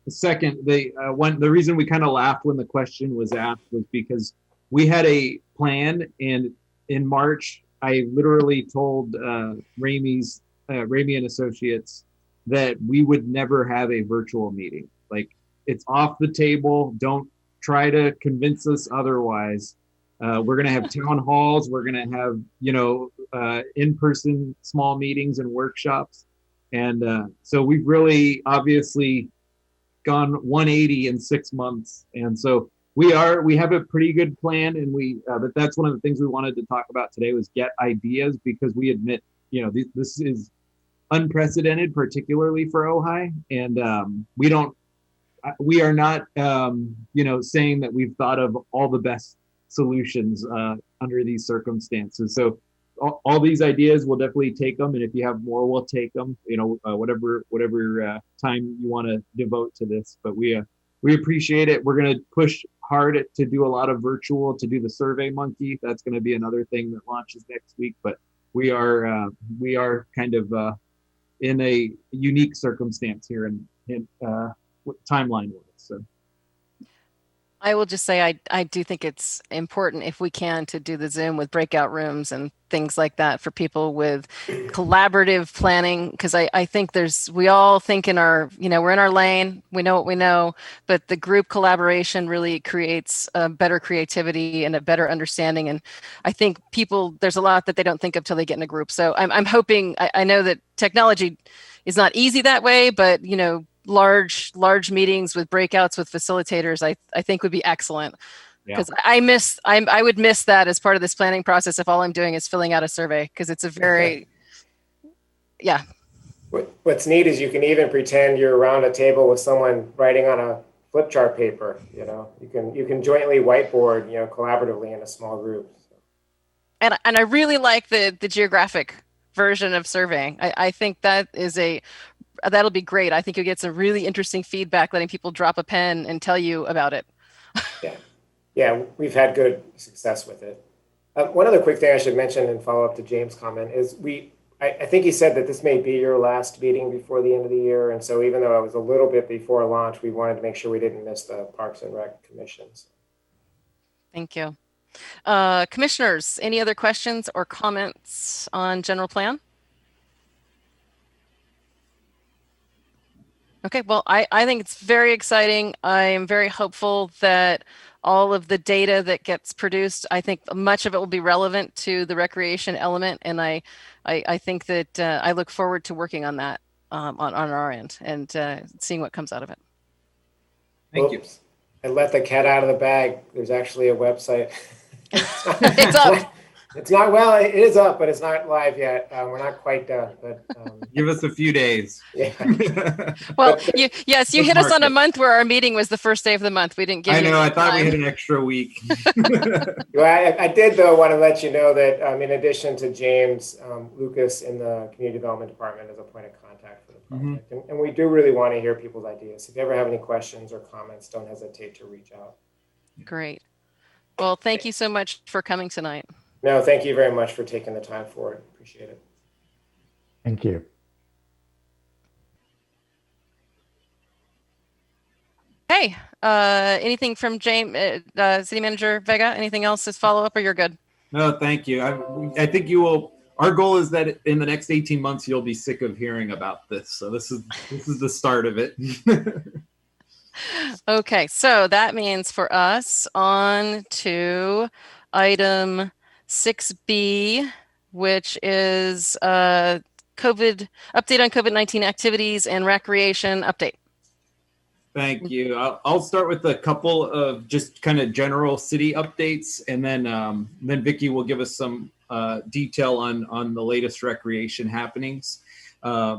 second, the reason we kind of laughed when the question was asked was because we had a plan, and in March I literally told Ramey and Associates that we would never have a virtual meeting. Like, it's off the table. Don't try to convince us otherwise. We're going to have town halls. We're going to have, in-person small meetings and workshops. And so we've really obviously gone 180 in 6 months. And so we have a pretty good plan, and but that's one of the things we wanted to talk about today was get ideas, because we admit, this is unprecedented, particularly for Ojai. And we are not, saying that we've thought of all the best solutions under these circumstances. So all these ideas, we'll definitely take them. And if you have more, we'll take them, whatever time you want to devote to this. But we appreciate it. We're going to push hard to do a lot of virtual, to do the Survey Monkey. That's going to be another thing that launches next week. But we are kind of in a unique circumstance here in timeline-wise. So I will just say I do think it's important, if we can, to do the Zoom with breakout rooms and things like that for people with collaborative planning, because I think we all think we're in our lane, we know what we know, but the group collaboration really creates a better creativity and a better understanding. And I think there's a lot that they don't think of till they get in a group. So I'm hoping, I know that technology is not easy that way, but large meetings with breakouts with facilitators, I think would be excellent, because I would miss that as part of this planning process if all I'm doing is filling out a survey, because it's a very What's neat is you can even pretend you're around a table with someone writing on a flip chart paper. You can jointly whiteboard collaboratively in a small group. And I really like the geographic version of surveying. I think that'll be great. I think you'll get some really interesting feedback, letting people drop a pen and tell you about it. Yeah, we've had good success with it. One other quick thing I should mention and follow up to James' comment is I think he said that this may be your last meeting before the end of the year. And so even though it was a little bit before launch, we wanted to make sure we didn't miss the Parks and Rec commissions. Thank you. Commissioners, any other questions or comments on general plan? Okay, well, I think it's very exciting. I am very hopeful that all of the data that gets produced, I think much of it will be relevant to the recreation element. And I think that I look forward to working on that on our end and seeing what comes out of it. Thank you. I let the cat out of the bag. There's actually a website. It's up. It's not, well, it is up, but it's not live yet. We're not quite done, but give us a few days. Yeah. Well, you hit us on a month where our meeting was the first day of the month. We didn't give you I thought we had an extra week. Well, I did, though, want to let you know that in addition to James, Lucas in the Community Development Department is a point of contact for the project. Mm-hmm. And we do really want to hear people's ideas. If you ever have any questions or comments, don't hesitate to reach out. Great. Well, thank you so much for coming tonight. No, thank you very much for taking the time for it. Appreciate it. Thank you. Hey, anything from James, City Manager Vega? Anything else as follow-up, or you're good? No, thank you. I think you will. Our goal is that in the next 18 months, you'll be sick of hearing about this. So this is the start of it. Okay, so that means for us on to item 6B, which is update on COVID-19 activities and recreation update. Thank you. I'll start with a couple of just kind of general city updates, and then Vicky will give us some detail on the latest recreation happenings.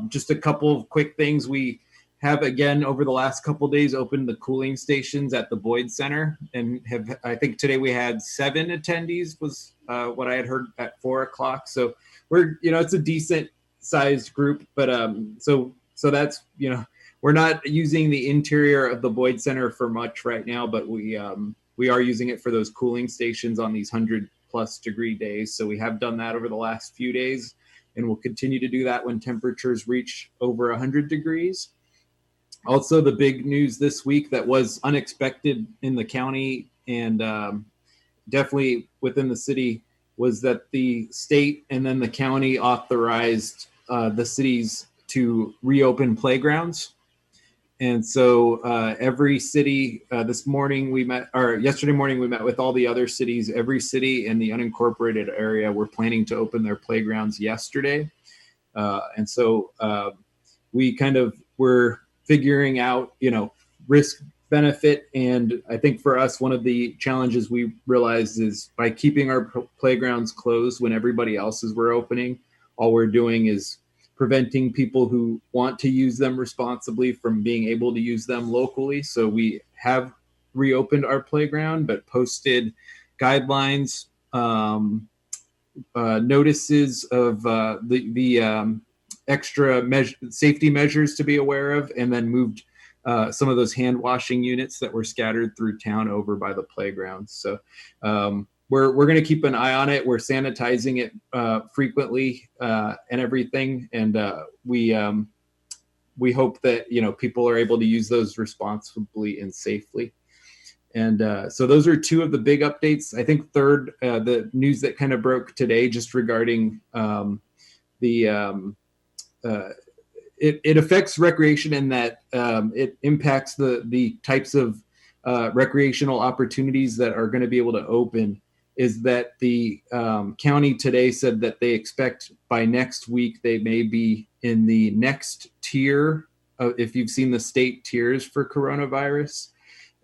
Just a couple of quick things. We have, again, over the last couple of days, opened the cooling stations at the Boyd Center, and I think today we had 7 attendees was what I had heard at 4:00. So we're, it's a decent sized group, but so that's, we're not using the interior of the Boyd Center for much right now, but we are using it for those cooling stations on these 100+ degree days. So we have done that over the last few days, and we'll continue to do that when temperatures reach over 100 degrees. Also, the big news this week that was unexpected in the county and definitely within the city was that the state and then the county authorized the cities to reopen playgrounds. And so every city yesterday morning we met with all the other cities. Every city in the unincorporated area were planning to open their playgrounds yesterday. And so we kind of were figuring out, risk benefit. And I think for us, one of the challenges we realized is by keeping our playgrounds closed when everybody else's were opening, all we're doing is preventing people who want to use them responsibly from being able to use them locally. So we have reopened our playground, but posted guidelines, notices of the extra safety measures to be aware of, and then moved some of those hand washing units that were scattered through town over by the playgrounds. So we're going to keep an eye on it. We're sanitizing it frequently and everything, and we hope that people are able to use those responsibly and safely. And so those are two of the big updates. I think third, the news that kind of broke today, just regarding it affects recreation in that it impacts the types of recreational opportunities that are going to be able to open, is that the county today said that they expect by next week they may be in the next tier, if you've seen the state tiers for coronavirus.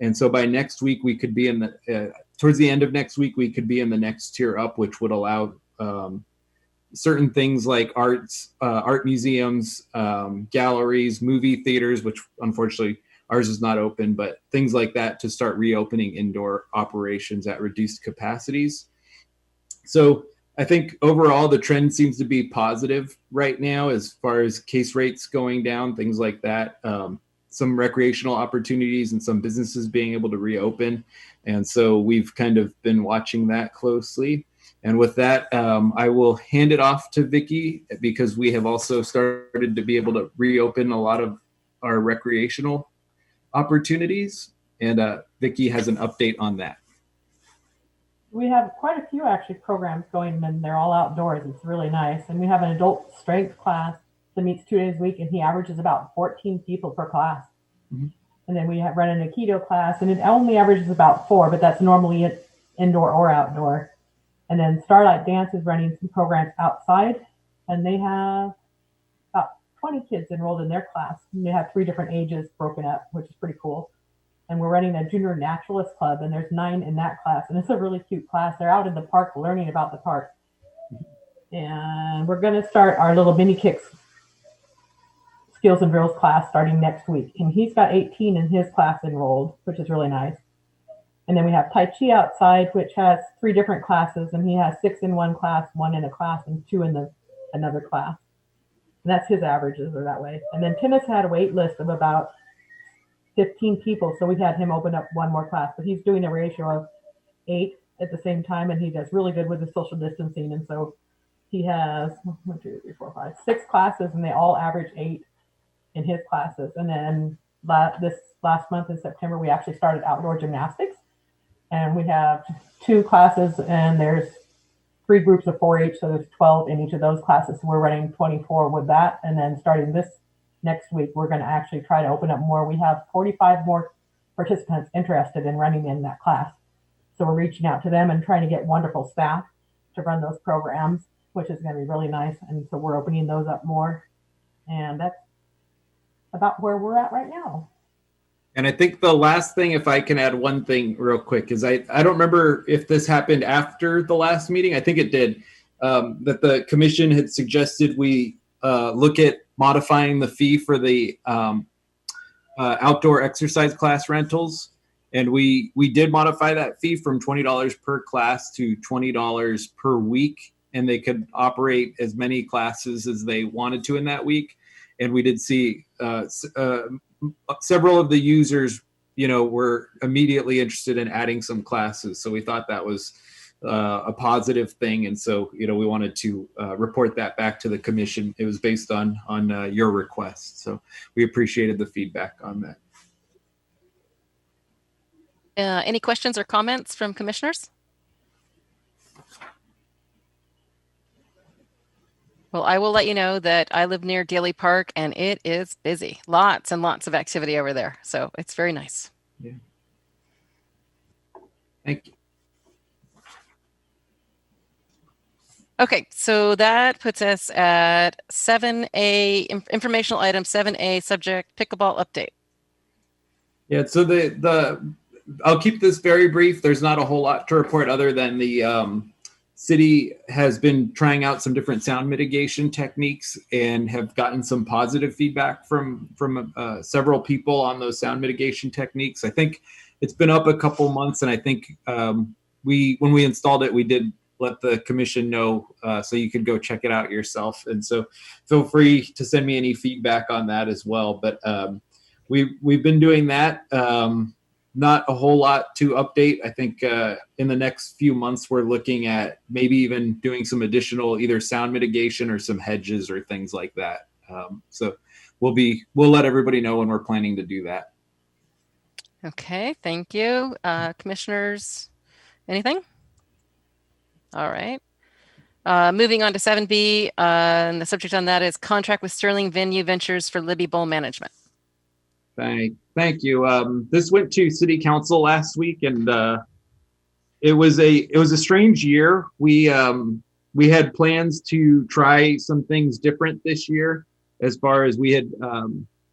And so by next week, we could be in the, towards the end of next week, we could be in the next tier up, which would allow certain things like art museums, galleries, movie theaters, which unfortunately ours is not open, but things like that to start reopening indoor operations at reduced capacities. So I think overall the trend seems to be positive right now as far as case rates going down, things like that. Some recreational opportunities and some businesses being able to reopen. And so we've kind of been watching that closely. And with that, I will hand it off to Vicki, because we have also started to be able to reopen a lot of our recreational opportunities. And Vicki has an update on that. We have quite a few actually programs going, and they're all outdoors. It's really nice. And we have an adult strength class that meets 2 days a week, and he averages about 14 people per class. Mm-hmm. And then we have run an Aikido class, and it only averages about 4, but that's normally indoor or outdoor. And then Starlight Dance is running some programs outside, and they have about 20 kids enrolled in their class. And they have 3 different ages broken up, which is pretty cool. And we're running a junior naturalist club, and there's 9 in that class, and it's a really cute class. They're out in the park learning about the park. And we're going to start our little mini kicks skills and drills class starting next week. And he's got 18 in his class enrolled, which is really nice. And then we have Tai Chi outside, which has 3 different classes, and he has 6 in one class, 1 in a class, and 2 in another class. And that's his averages are that way. And then tennis had a wait list of about 15 people, so we had him open up 1 more class, but he's doing a ratio of 8 at the same time, and he does really good with the social distancing. And so he has 6 classes, and they all average 8 in his classes. And then this last month in September, we actually started outdoor gymnastics, and we have 2 classes, and there's 3 groups of 4-H, so there's 12 in each of those classes. So we're running 24 with that, and then starting this next week, we're going to actually try to open up more. We have 45 more participants interested in running in that class. So we're reaching out to them and trying to get wonderful staff to run those programs, which is going to be really nice. And so we're opening those up more. And that's about where we're at right now. And I think the last thing, if I can add one thing real quick, is I don't remember if this happened after the last meeting. I think it did, that the commission had suggested we look at modifying the fee for the outdoor exercise class rentals. And we did modify that fee from $20 per class to $20 per week. And they could operate as many classes as they wanted to in that week. And we did see several of the users, were immediately interested in adding some classes. So we thought that was a positive thing. And so, we wanted to report that back to the commission. It was based on your request. So we appreciated the feedback on that. Any questions or comments from commissioners? Well, I will let you know that I live near Daly Park, and it is busy. Lots and lots of activity over there. So it's very nice. Yeah. Thank you. Okay, so that puts us at 7A, informational item 7A, subject pickleball update. Yeah, so I'll keep this very brief. There's not a whole lot to report other than the city has been trying out some different sound mitigation techniques and have gotten some positive feedback from several people on those sound mitigation techniques. I think it's been up a couple months, and I think when we installed it, we did let the commission know, so you could go check it out yourself. And so feel free to send me any feedback on that as well. But we've been doing that. Not a whole lot to update. I think in the next few months, we're looking at maybe even doing some additional either sound mitigation or some hedges or things like that. So we'll let everybody know when we're planning to do that. Okay, thank you. Commissioners, anything? All right. Moving on to 7B, and the subject on that is contract with Sterling Venue Ventures for Libby Bowl management. Thank you. This went to City Council last week, and it was a strange year. We had plans to try some things different this year. As far as we had,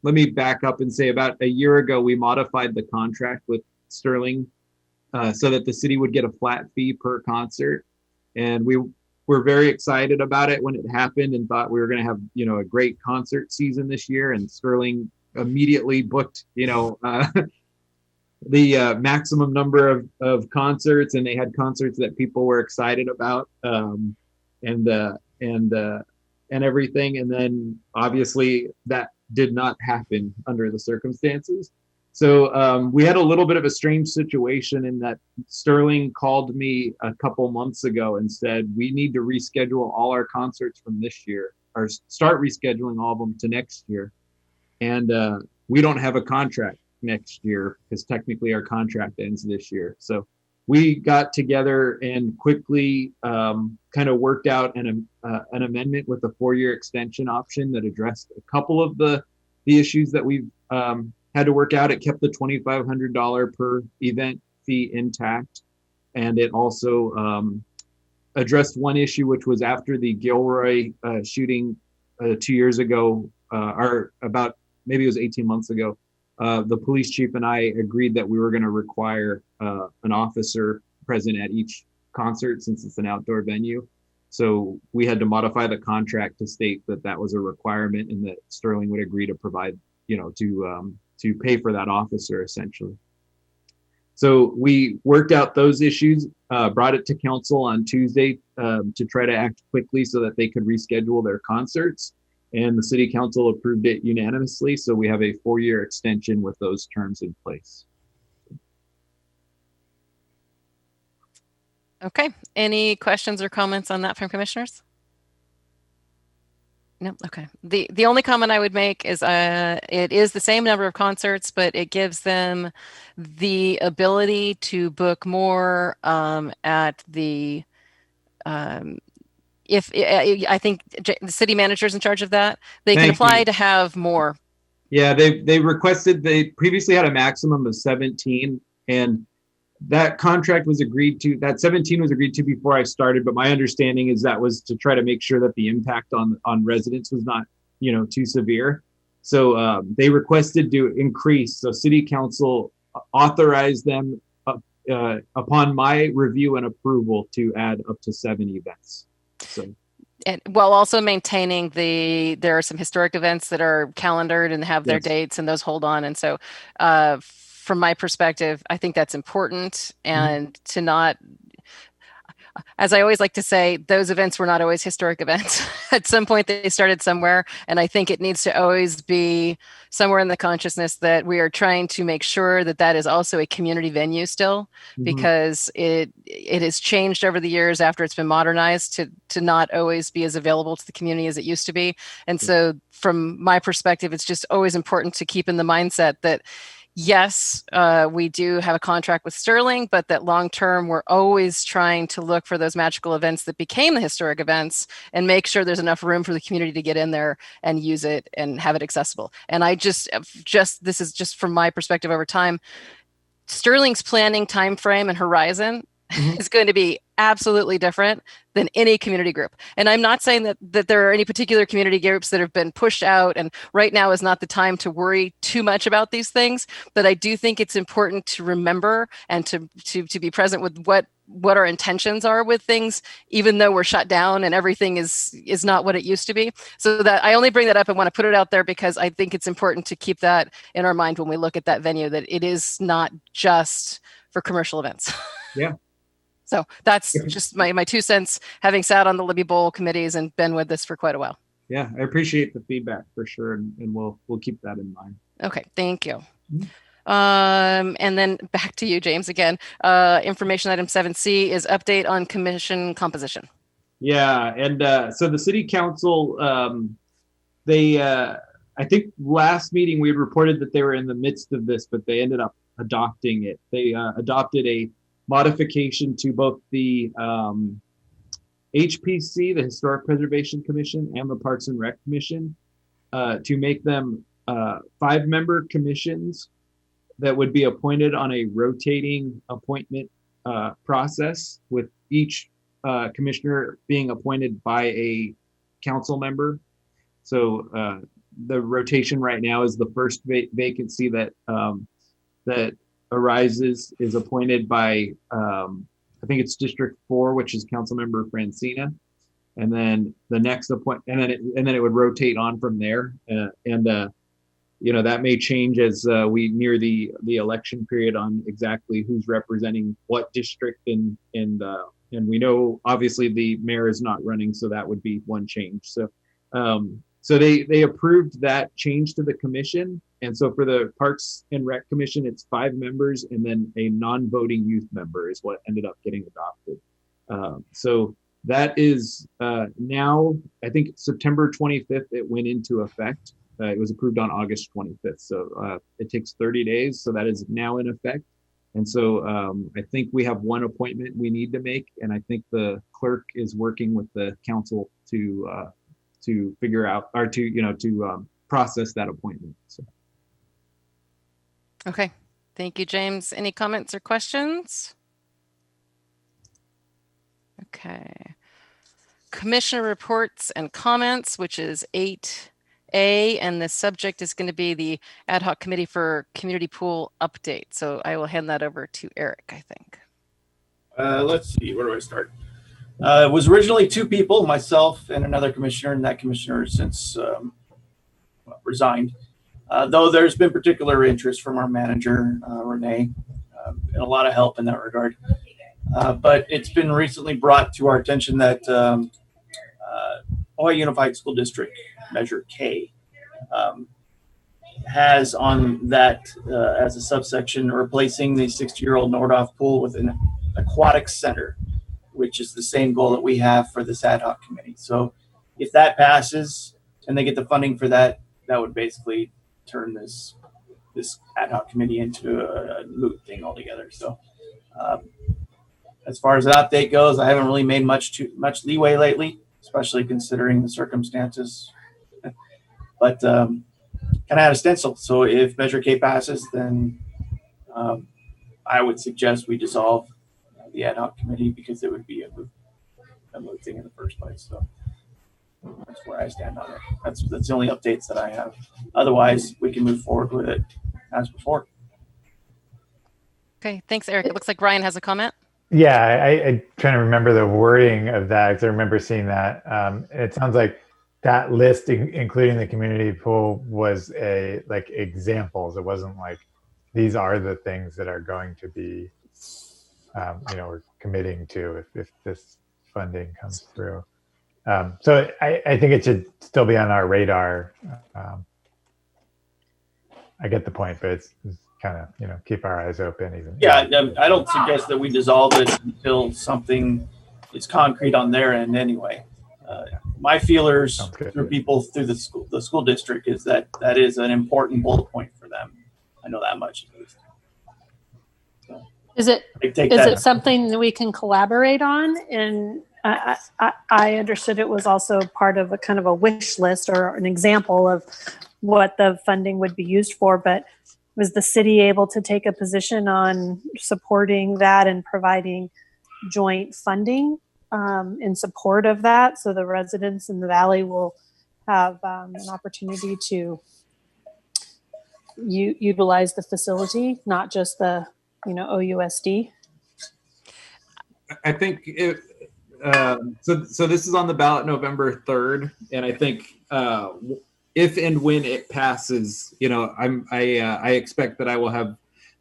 let me back up and say about a year ago we modified the contract with Sterling so that the city would get a flat fee per concert, and we were very excited about it when it happened and thought we were going to have a great concert season this year. And Sterling immediately booked the maximum number of concerts, and they had concerts that people were excited about, and everything. And then obviously that did not happen under the circumstances. So we had a little bit of a strange situation in that Sterling called me a couple months ago and said, we need to reschedule all our concerts from this year, or start rescheduling all of them to next year. And we don't have a contract next year because technically our contract ends this year. So we got together and quickly kind of worked out an amendment with a 4-year extension option that addressed a couple of the issues that we've had to work out. It kept the $2,500 per event fee intact, and it also addressed one issue, which was after the Gilroy shooting 2 years ago, or about maybe it was 18 months ago. The police chief and I agreed that we were going to require an officer present at each concert since it's an outdoor venue. So we had to modify the contract to state that that was a requirement and that Sterling would agree to provide, to pay for that officer essentially. So we worked out those issues, brought it to council on Tuesday to try to act quickly so that they could reschedule their concerts. And the city council approved it unanimously. So we have a 4-year extension with those terms in place. Okay. Any questions or comments on that from commissioners? No. Okay. The only comment I would make is it is the same number of concerts, but it gives them the ability to book more at the if I think the city manager's in charge of that, they can apply to have more. Yeah, they requested, they previously had a maximum of 17, and that contract was agreed to, that 17 was agreed to before I started, but my understanding is that was to try to make sure that the impact on residents was not, too severe. So they requested to increase. So city council authorized them upon my review and approval to add up to 7 events. So. And while also maintaining there are some historic events that are calendared and have their dates, and those hold on. And so from my perspective, I think that's important, and to not, as I always like to say, those events were not always historic events. At some point they started somewhere, and I think it needs to always be somewhere in the consciousness that we are trying to make sure that that is also a community venue still, because it has changed over the years after it's been modernized to not always be as available to the community as it used to be. And so from my perspective, it's just always important to keep in the mindset that yes, we do have a contract with Sterling, but that long term, we're always trying to look for those magical events that became the historic events and make sure there's enough room for the community to get in there and use it and have it accessible. And I just this is just from my perspective over time, Sterling's planning time frame and horizon is going to be absolutely different than any community group. And I'm not saying that there are any particular community groups that have been pushed out, and right now is not the time to worry too much about these things. But I do think it's important to remember and to be present with what our intentions are with things, even though we're shut down and everything is not what it used to be. So that I only bring that up and want to put it out there because I think it's important to keep that in our mind when we look at that venue, that it is not just for commercial events. Yeah. So that's just my 2 cents, having sat on the Libby Bowl committees and been with this for quite a while. Yeah, I appreciate the feedback for sure, and we'll keep that in mind. Okay, thank you. Mm-hmm. And then back to you, James, again. Information item 7C is update on commission composition. Yeah, and so the city council, they, I think last meeting we had reported that they were in the midst of this, but they ended up adopting it. They adopted a modification to both the HPC, the Historic Preservation Commission, and the Parks and Rec Commission to make them 5-member commissions that would be appointed on a rotating appointment process, with each commissioner being appointed by a council member. So the rotation right now is the first vacancy that that arises is appointed by I think it's District 4, which is Councilmember Francina, and then the next and then it would rotate on from there. You know, that may change as we near the election period on exactly who's representing what district, and we know obviously the mayor is not running, so that would be one change. So so they approved that change to the commission, and so for the Parks and Rec Commission, it's 5 members, and then a non-voting youth member is what ended up getting adopted. So that is now, I think September 25th it went into effect. It was approved on August 25th, so it takes 30 days. So that is now in effect. And so I think we have one appointment we need to make, and I think the clerk is working with the council to figure out, or to process that appointment. So. Okay, thank you, James. Any comments or questions? Okay. Commissioner reports and comments, which is 8A, and the subject is going to be the ad hoc committee for community pool update. So I will hand that over to Eric, I think. Let's see, where do I start? It was originally 2 people, myself and another commissioner, and that commissioner has since resigned. Though there's been particular interest from our manager, Renee, and a lot of help in that regard. But it's been recently brought to our attention that Ojai Unified School District, Measure K, has on that as a subsection replacing the 60-year-old Nordhoff pool with an aquatic center, which is the same goal that we have for this ad hoc committee. So if that passes and they get the funding for that, that would basically turn this ad hoc committee into a moot thing altogether. So as far as that update goes, I haven't really made much leeway lately, especially considering the circumstances. But kind of had a stencil. So if Measure K passes, then I would suggest we dissolve the ad hoc committee, because it would be a moot thing in the first place. So that's where I stand on it. That's the only updates that I have. Otherwise, we can move forward with it as before. Okay, thanks, Eric. It looks like Ryan has a comment. Yeah, I trying to remember the wording of that, because I remember seeing that. It sounds like that list, including the community pool, was like examples. It wasn't like these are the things that are going to be, we're committing to if this funding comes through. So I think it should still be on our radar. I get the point, but it's kind of, keep our eyes open. Yeah, I don't suggest that we dissolve it until something is concrete on their end anyway. My feelers through people through the school district is that is an important bullet point for them. I know that much at least. So is it something that we can collaborate on? And I understood it was also part of a kind of a wish list or an example of what the funding would be used for, but was the city able to take a position on supporting that and providing joint funding in support of that. So the residents in the valley will have an opportunity to utilize the facility, not just the, OUSD. I think so this is on the ballot November 3rd, and I think if and when it passes, I expect that I will have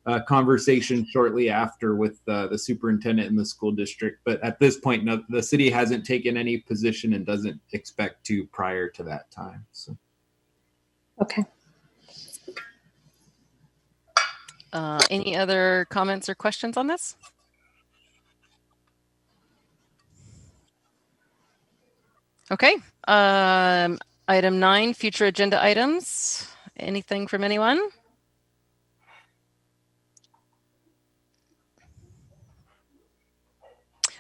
a conversation shortly after with the superintendent and the school district. But at this point, no, the city hasn't taken any position and doesn't expect to prior to that time. So. Okay. Any other comments or questions on this? Okay. Item 9, future agenda items. Anything from anyone?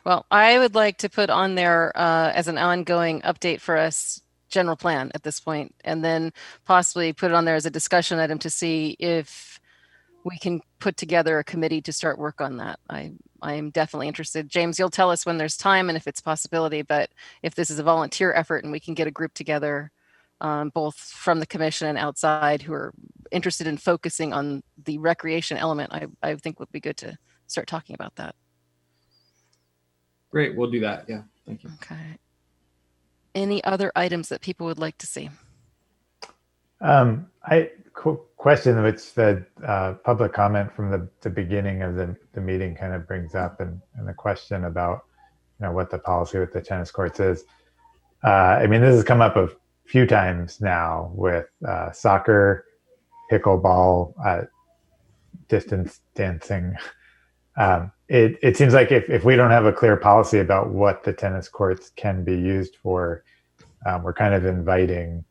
Well, I would like to put on there as an ongoing update for us, general plan at this point, and then possibly put it on there as a discussion item to see if we can put together a committee to start work on that. I am definitely interested. James, you'll tell us when there's time and if it's a possibility, but if this is a volunteer effort and we can get a group together, both from the commission and outside who are interested in focusing on the recreation element, I think would be good to start talking about that. Great, we'll do that. Yeah, thank you. Okay. Any other items that people would like to see? Question which the public comment from the beginning of the meeting kind of brings up, and the question about what the policy with the tennis courts is. I mean, this has come up a few times now with soccer, pickleball, distance dancing. It seems like if we don't have a clear policy about what the tennis courts can be used for, we're kind of inviting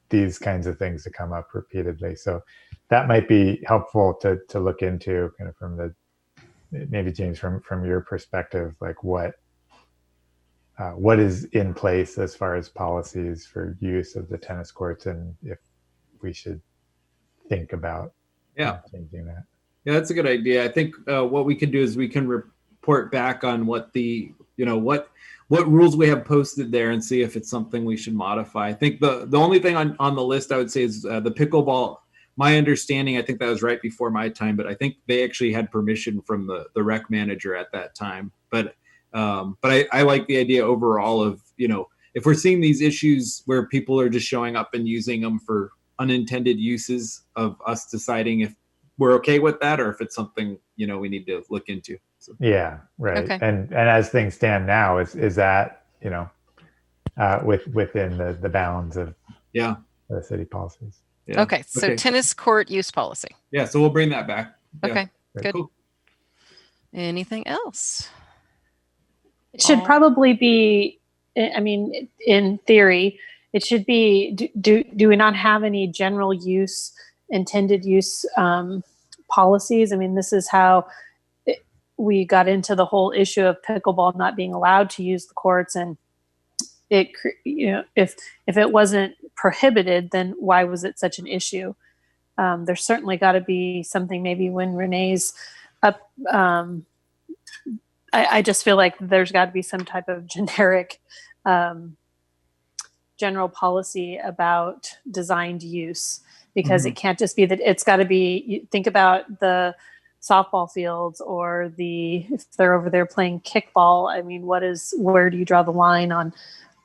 these kinds of things to come up repeatedly. So that might be helpful to look into, kind of from maybe James, from your perspective, like what is in place as far as policies for use of the tennis courts, and if we should think about changing that. Yeah, that's a good idea. I think what we can do is we can report back on what what rules we have posted there and see if it's something we should modify. I think the only thing on the list I would say is the pickleball. My understanding, I think that was right before my time, but I think they actually had permission from the rec manager at that time. But I like the idea overall of, if we're seeing these issues where people are just showing up and using them for unintended uses, of us deciding if we're okay with that or if it's something, we need to look into. So. Yeah, right. Okay. And as things stand now, is that, within the bounds of the city policies? Yeah. Okay, so tennis court use policy. Yeah, so we'll bring that back. Okay, Yeah. good. Cool. Anything else? It should probably be, I mean, in theory, it should be, do we not have any general use, intended use policies? I mean, this is how we got into the whole issue of pickleball not being allowed to use the courts, and if it wasn't prohibited, then why was it such an issue? There's certainly got to be something, maybe when Renee's up. I just feel like there's got to be some type of generic general policy about designed use, because it can't just be that. It's got to be, think about the softball fields, or if they're over there playing kickball. I mean, where do you draw the line on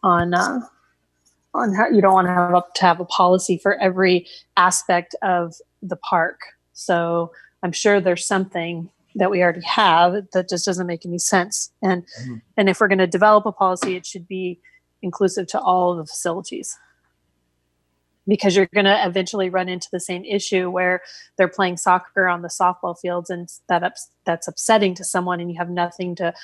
how you don't want to have a policy for every aspect of the park? So I'm sure there's something that we already have that just doesn't make any sense. And if we're going to develop a policy, it should be inclusive to all of the facilities, because you're going to eventually run into the same issue where they're playing soccer on the softball fields, and that's upsetting to someone, and you have nothing to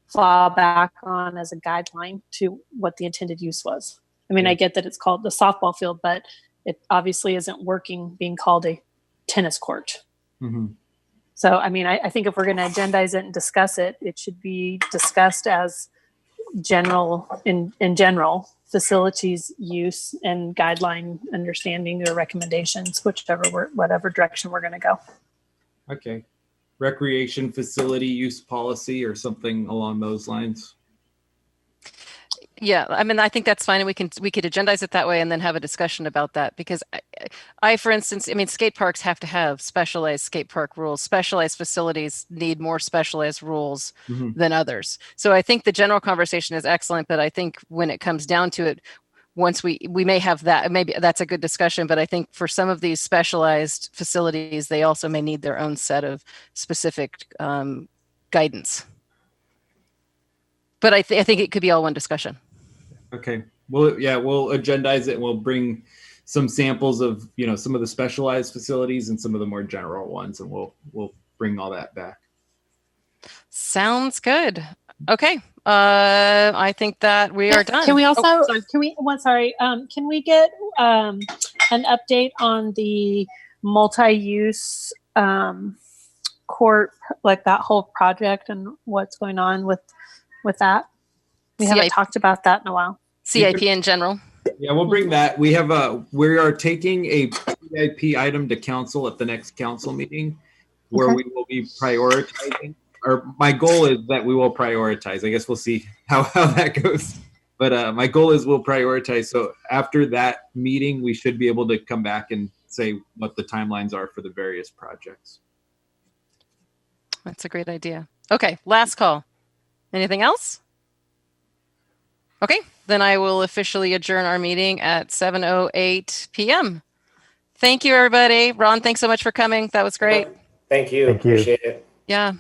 fall back on as a guideline to what the intended use was. I mean, I get that it's called the softball field, but it obviously isn't working being called a tennis court. Mm-hmm. So, I mean, I think if we're going to agendize it and discuss it, it should be discussed as general facilities use and guideline understanding or recommendations, whatever direction we're going to go. Okay. recreation facility use policy or something along those lines. Yeah, I mean, I think that's fine, and we could agendize it that way, and then have a discussion about that. Because I, for instance, I mean, skate parks have to have specialized skate park rules. Specialized facilities need more specialized rules than others. So I think the general conversation is excellent, but I think when it comes down to it, once we may have that, maybe that's a good discussion. But I think for some of these specialized facilities, they also may need their own set of specific guidance. But I think it could be all one discussion. Okay. Well, yeah, we'll agendize it and we'll bring some samples of, some of the specialized facilities and some of the more general ones, and we'll bring all that back. Sounds good. Okay. I think that we are done. Can we also, can we get an update on the multi-use court, like that whole project and what's going on with that? We haven't talked about that in a while. CIP in general. Yeah, we'll bring that. We are taking a CIP item to council at the next council meeting where we will be prioritizing, or my goal is that we will prioritize. I guess we'll see how that goes. But my goal is we'll prioritize. So after that meeting, we should be able to come back and say what the timelines are for the various projects. That's a great idea. Okay, last call. Anything else? Okay, then I will officially adjourn our meeting at 7:08 p.m. Thank you, everybody. Ron, thanks so much for coming. That was great. Thank you. Thank you. Appreciate it. Yeah.